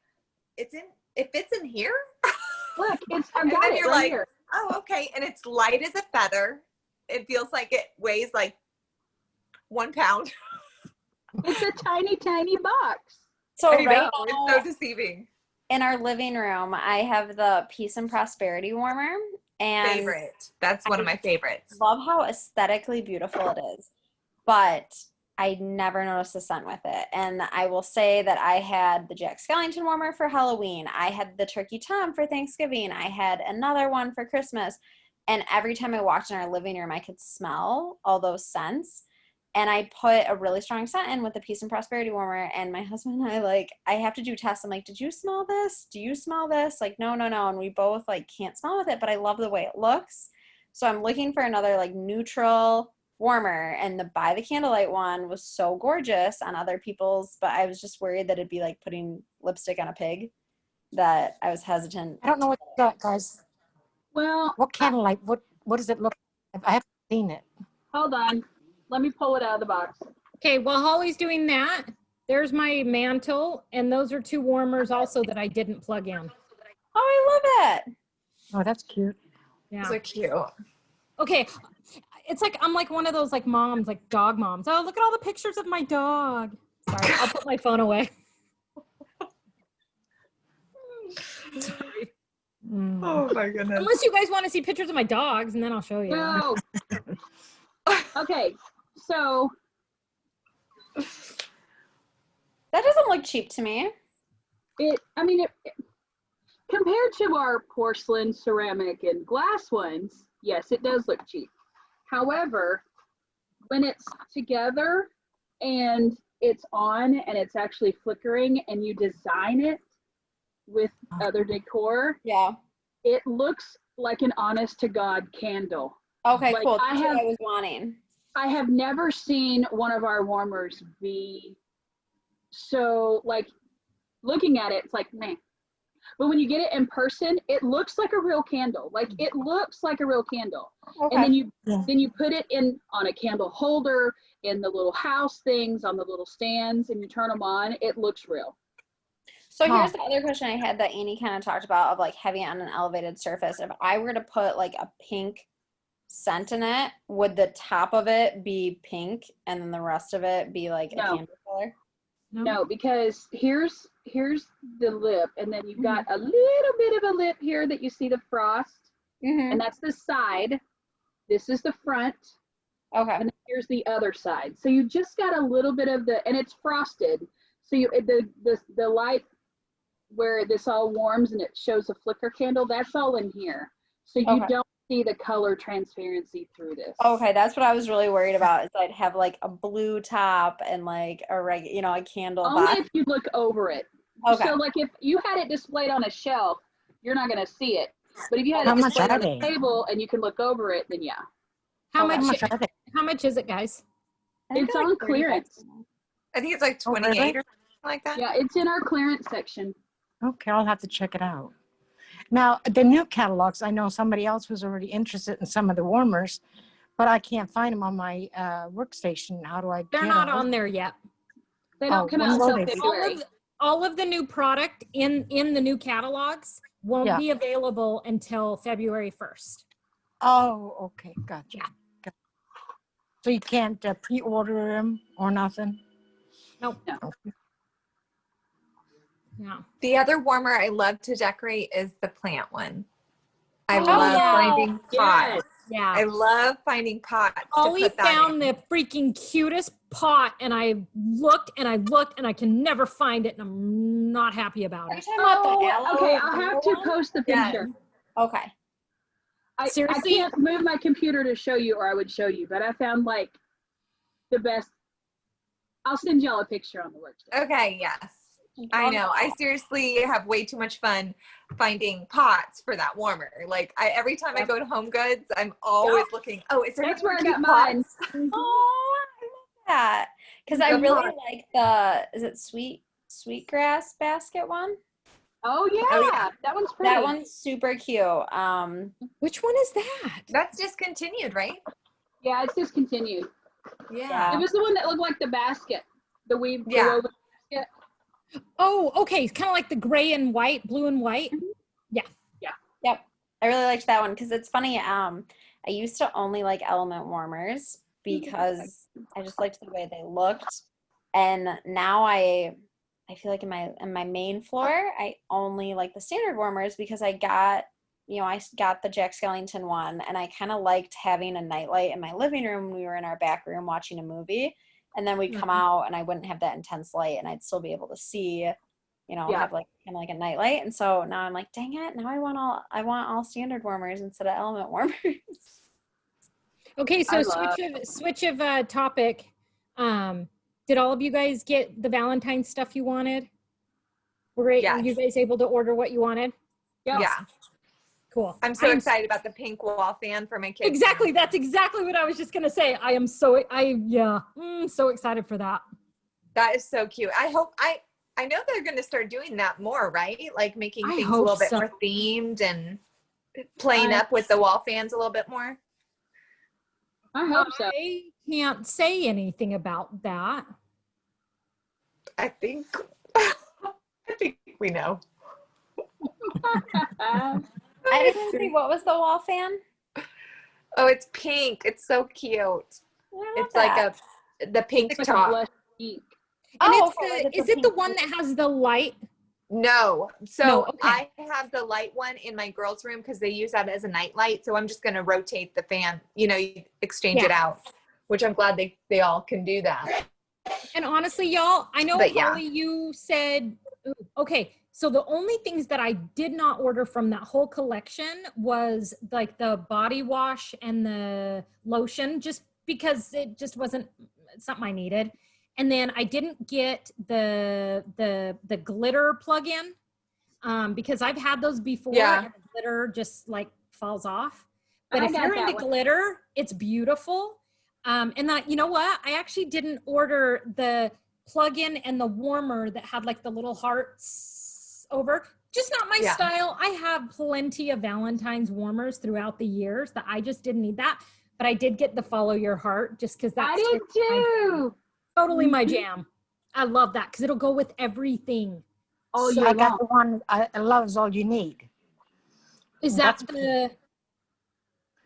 it fits in here? Look, I've And got then it you're right like- here. Oh, okay. And it's light as a feather. It feels like it weighs like 1 pound. It's a tiny, tiny box. so I right know, now, it's so deceiving. in our living room, I have the Peace and Prosperity warmer. And Favorite. That's one of my favorites. love how aesthetically beautiful it is. But I never noticed the scent with it. And I will say that I had the Jack Skellington warmer for Halloween. I had the Turkey Tom for Thanksgiving. I had another one for Christmas. And every time I walked in our living room, I could smell all those scents. And I put a really strong scent in with the Peace and Prosperity warmer. And my husband and I have to do tests. I'm like, did you smell this? Do you smell this? Like, no. And we both can't smell with it, but I love the way it looks. So I'm looking for another neutral warmer, and the By the Candlelight one was so gorgeous on other people's, but I was just worried that it'd be like putting lipstick on a pig, that I was hesitant. I don't know what you got, guys. Well, What candlelight? What does it look like? I haven't seen it. hold on. Let me pull it out of the box. Okay, while Holly's doing that, there's my mantle, and those are 2 warmers also that I didn't plug in. Oh, I love it. Oh, that's cute. Yeah. So cute. Okay, it's like I'm like one of those like moms, like dog moms. Oh, look at all the pictures of my dog. Sorry, I'll put my phone away. Sorry. Mm. Oh my goodness. Unless you guys want to see pictures of my dogs, and then I'll show you. No. Okay, so That doesn't look cheap to me. Compared to our porcelain, ceramic, and glass ones, yes, it does look cheap. However, when it's together and it's on and it's actually flickering and you design it with other decor, Yeah. it looks like an honest to God candle. Okay, Like, cool. That's what I was wanting. I have never seen one of our warmers be so, like, looking at it, it's like, meh. But when you get it in person, it looks like a real candle. Like, it looks like a real candle. Okay. And then you Yeah. then you put it in on a candle holder, in the little house things, on the little stands, and you turn them on. It looks real. So here's the other question I had that Annie kind of talked about of like having it on an elevated surface. If I were to put like a pink scent in it, would the top of it be pink and then the rest of it be like a No. candy color? No, because here's the lip, and then you've got a little bit of a lip here that you see the frost, Mm-hmm. and that's the side. This is the front, Okay. and then here's the other side. So you just got a little bit of and it's frosted. So the light where this all warms and it shows a flicker candle, that's all in here. So you Okay. don't see the color transparency through this. Okay, that's what I was really worried about. Is I'd have like a blue top and like a candle Only box. if you look over it. Okay. So like if you had it displayed on a shelf, you're not going to see it. But if you had How it much displayed are on they? a table and you can look over it, then yeah. How Okay. How much? much are they? How much is it, guys? I think It's they're on like 30 clearance. bucks now. I think it's like Oh, 28 really? or something like that. Yeah, it's in our clearance section. Okay, I'll have to check it out. Now, the new catalogs, I know somebody else was already interested in some of the warmers, but I can't find them on my workstation. How do I They're get not them? on there yet. They Oh, don't come when out will until they be? February. All of the new product in the new catalogs won't Yeah. be available until February 1st. Oh, okay, gotcha. Yeah. Gotcha. So you can't pre-order them or nothing? Nope. No. Okay. Yeah. The other warmer I love to decorate is the plant one. I Oh, love yeah. finding pots. Yes. Yeah. I love finding pots Ollie to put that found in. the freaking cutest pot, and I looked and I looked and I can never find it, and I'm not happy about Are you it. talking about the Oh, aloe okay. I'll have to one? post the Yes. picture. Okay. I Seriously? can't move my computer to show you, or I would show you, but I found like the best. I'll send y'all a picture on the workstation. Okay, yes. I know. I seriously have way too much fun finding pots for that warmer. Like every time I go to Home Goods, I'm always looking. Oh, is there That's any where I more got cute mine. pots? Oh, I love that. Because I Good really pot. like the, is it sweetgrass basket one? Oh yeah, Oh, yeah. that one's pretty. That one's super cute. Which one is that? That's discontinued, right? Yeah, it's discontinued. Yeah. It was the one that looked like the basket. The weave. the Yeah. woven- Oh, okay. It's kind of like the gray and white, blue and white. Yep. I really liked that one because it's funny. I used to only like element warmers because I just liked the way they looked. And now I feel like in my main floor, I only like the standard warmers because I got the Jack Skellington one, and I kind of liked having a nightlight in my living room when we were in our back room watching a movie. And then we'd come out and I wouldn't have that intense light and I'd still be able to see, have like kind of like a night light. And so now I'm like, dang it, now I want all standard warmers instead of element warmers. Okay, so I switch of topic. Did all of you guys get the Valentine's stuff you wanted? Were you Yes. guys able to order what you wanted? Yep. Yeah. Cool. I'm so excited about the pink wall fan for my kids. Exactly. That's exactly what I was just gonna say. I am so excited for that. That is so cute. I know they're going to start doing that more, right? Like making I things a hope little bit so. more themed and playing up with the wall fans a little bit more. I hope so. I can't say anything about that. I think we know. I didn't see, what was the wall fan? Oh, it's pink. It's so cute. It's like the pink It's like a top. blush pink. And Oh, it's okay, like it's is a it the pink one that has the light? No. So No, okay. I have the light one in my girls' room because they use that as a night light. So I'm just going to rotate the fan, you exchange it out, which I'm glad they all can do that. And honestly, y'all, I know, But yeah. Holly, you said, ooh, okay, so the only things that I did not order from that whole collection was like the body wash and the lotion, just because it just wasn't something I needed. And then I didn't get the glitter plug-in because I've had those before Yeah. and the glitter just like falls off. But I if got you're that into one. glitter, it's beautiful. And that, you know what? I actually didn't order the plug-in and the warmer that had like the little hearts over. Just not my Yeah. style. I have plenty of Valentine's warmers throughout the years that I just didn't need that. But I did get the follow your heart just because that's I did too. totally my jam. I love that because it'll go with everything. All So year I got long. the one, I love is all you need. is that That's the,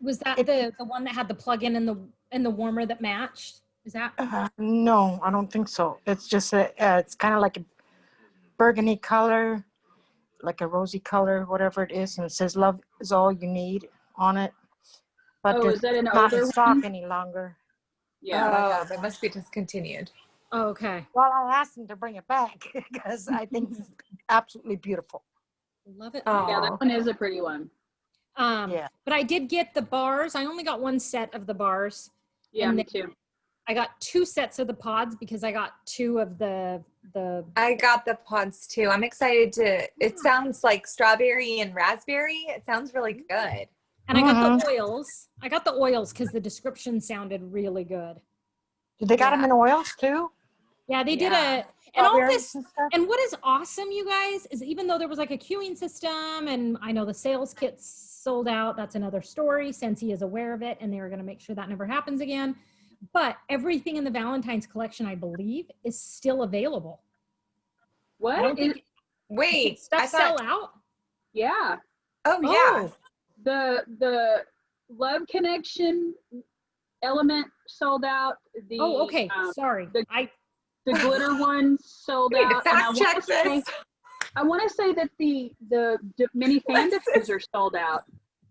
was that It- the one that had the plug-in and the warmer that matched? Is that? No, I don't think so. It's just it's kind of like a burgundy color, like a rosy color, whatever it is, and it says "Love is all you need" on it. But Oh, it's is that an not in older stock one? any longer. Yeah. Oh, that must be discontinued. Oh, okay. Well, I asked them to bring it back because I think it's absolutely beautiful. Love it. Yeah, Oh, that one is a pretty one. Yeah. But I did get the bars. I only got one set of the bars. Yeah, And me then- too. I got 2 sets of the pods because I got 2 of the I got the pods too. I'm excited to. It sounds like strawberry and raspberry. It sounds really good. and I got the oils. I got the oils because the description sounded really good. They got them Yeah. in oils too. Yeah, they did Yeah. and all Strawberries this. and stuff. And what is awesome, you guys, is even though there was like a queuing system, and I know the sales kits sold out. That's another story. Scentsy is aware of it, and they are going to make sure that never happens again. But everything in the Valentine's collection, I believe, is still available. What? I don't think Wait, did stuff I thought. sell out. Yeah. Oh yeah. The Love Connection element sold out. The Oh, okay. Sorry. the- I the glitter one sold We need to out. And I fact wanna check say- this. I want to say that the mini fan diffusers sold out.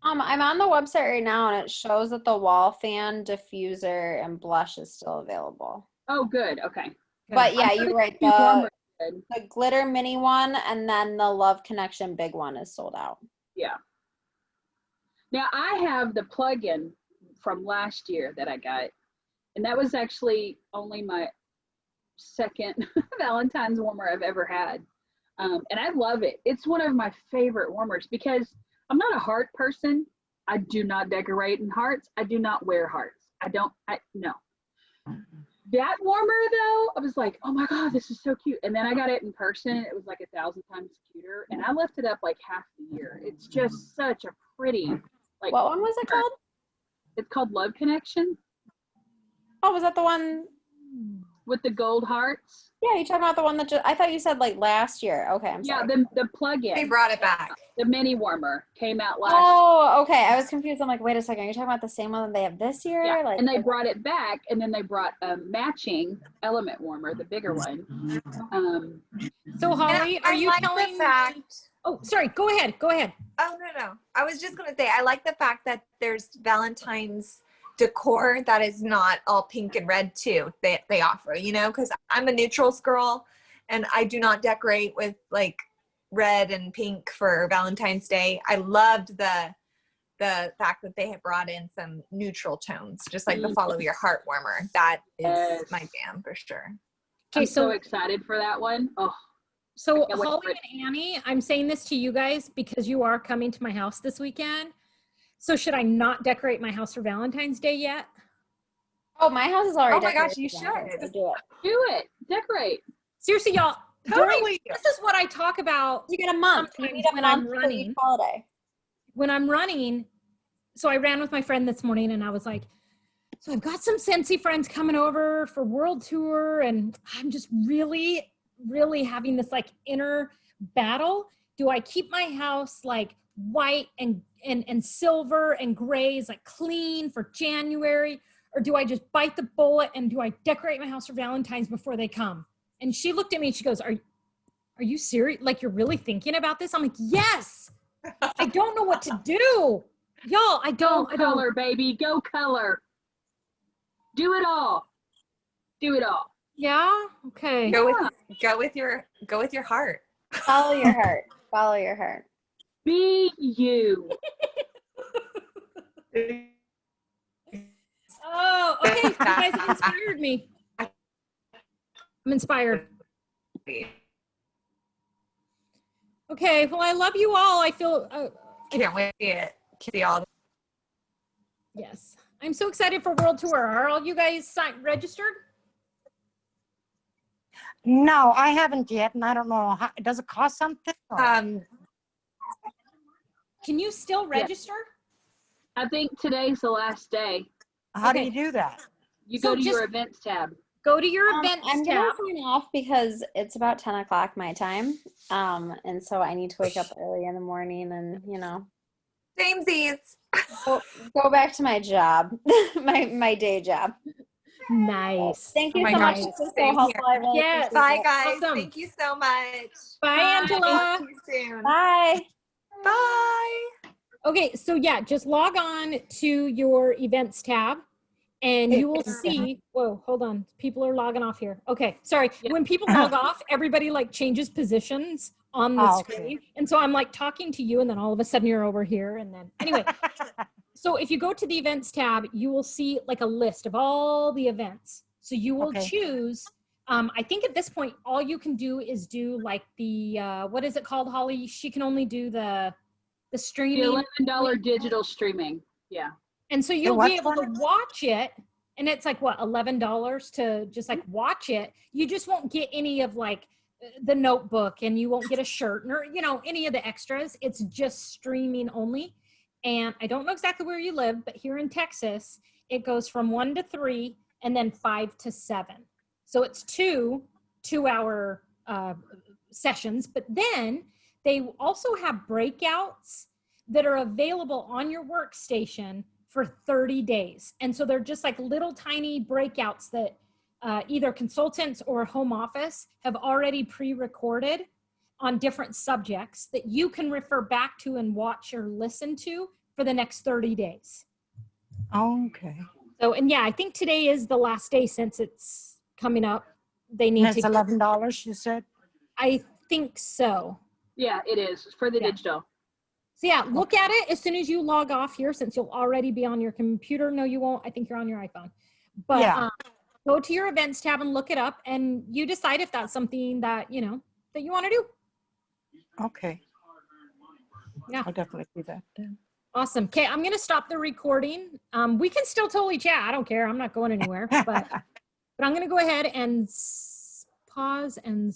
I'm on the website right now and it shows that the wall fan, diffuser, and blush is still available. Oh, good. Okay. But yeah, I'm you're right. These warmers The, are good. the glitter mini one and then the Love Connection big one is sold out. Yeah. Now I have the plug-in from last year that I got, and that was actually only my second Valentine's warmer I've ever had, and I love it. It's one of my favorite warmers because I'm not a heart person. I do not decorate in hearts. I do not wear hearts. No. That warmer though, I was like, oh my God, this is so cute. And then I got it in person. It was like 1,000 times cuter. And I left it up like half the year. It's just such a pretty, like, What one was it called? it's called Love Connection Oh, was that the one? with the gold hearts. Yeah, you talking about the one that I thought you said like last year. Okay, I'm Yeah, sorry. the plug-in, They brought it back. the mini warmer came out last Oh, okay. I was confused. I'm like, wait a second. You're talking about the same one that they have this year? Yeah, Like, and they brought it back, and then they brought a matching element warmer, the bigger one. So Holly, And are I you like telling the fact? Oh, sorry. Go ahead. Go ahead. Oh no. I was just gonna say I like the fact that there's Valentine's decor that is not all pink and red too. They offer, because I'm a neutrals girl, and I do not decorate with like red and pink for Valentine's Day. I loved the fact that they had brought in some neutral tones, just like the Follow Your Heart warmer. That is Yes. my jam for sure. Okay, I'm so so excited for that one. Oh, so I can't wait Holly for it. and Annie, I'm saying this to you guys because you are coming to my house this weekend. So should I not decorate my house for Valentine's Day yet? oh, my house is already Oh my gosh, decorated you for Valentine's should. Day. Do it. do it, decorate. Seriously, y'all. Totally. This is what I talk about You get a month. You Sometimes need a when I'm month for running. each holiday. when I'm running. So I ran with my friend this morning and I was like, so I've got some Scentsy friends coming over for world tour and I'm just really, really having this like inner battle. Do I keep my house like white and silver and grays, like clean for January? Or do I just bite the bullet and do I decorate my house for Valentine's before they come? And she looked at me and she goes, are you serious? Like you're really thinking about this? I'm like, yes. I don't know what to do. Y'all, I Go don't. color, baby. Go color. Do it all. Do it all. Yeah. Okay. Go with your heart. Follow your heart. Follow your heart. Be you. Oh, okay. You guys have inspired me. I'm inspired. Okay. Well, I love you all. I feel, Can't wait to see all. yes. I'm so excited for World Tour. Are all you guys registered? No, I haven't yet, and I don't know. Does it cost something? Can you still register? I think today's the last day. How do okay. you do that? You So go to your just- events tab. Go to your events I'm gonna tab. sign off because it's about 10 o'clock my time. And so I need to wake up early in the morning and, Samesies. go back to my job, my day job. Nice. Thank you my so gosh, much. This was so same helpful. I really Yes. appreciate Bye, it. guys. Awesome. Thank you so much. Bye, Angela. See you soon. Bye. Bye. Okay, so yeah, just log on to your events tab and you will see, whoa, hold on. People are logging off here. Okay, sorry. When people log off, everybody like changes positions on the Oh, okay. screen. And so I'm like talking to you and then all of a sudden you're over here. And then anyway, so if you go to the events tab, you will see like a list of all the events. So you will Okay. choose, I think at this point, all you can do is do like the, what is it called, Holly? She can only do the The streaming. $11 digital streaming. Yeah. And so you'll what be able to one? watch it. And it's like, what, $11 to just like watch it. You just won't get any of like the notebook and you won't get a shirt or, any of the extras. It's just streaming only. And I don't know exactly where you live, but here in Texas, it goes from 1 to 3 and then 5 to 7. So it's 2-hour sessions, but then they also have breakouts that are available on your workstation for 30 days. And so they're just like little tiny breakouts that either consultants or home office have already pre-recorded on different subjects that you can refer back to and watch or listen to for the next 30 days. Okay. So, and yeah, I think today is the last day since it's coming up. They need And it's to, $11, you said? I think so. Yeah, it is for the Yeah. digital. So yeah, look at it as soon as you log off here, since you'll already be on your computer. No, you won't. I think you're on your iPhone. But Yeah. go to your events tab and look it up, and you decide if that's something that that you want to do. Okay. Yeah. I'll definitely do that then. Awesome. Okay, I'm gonna stop the recording. We can still totally chat. I don't care. I'm not going anywhere. But I'm gonna go ahead and pause and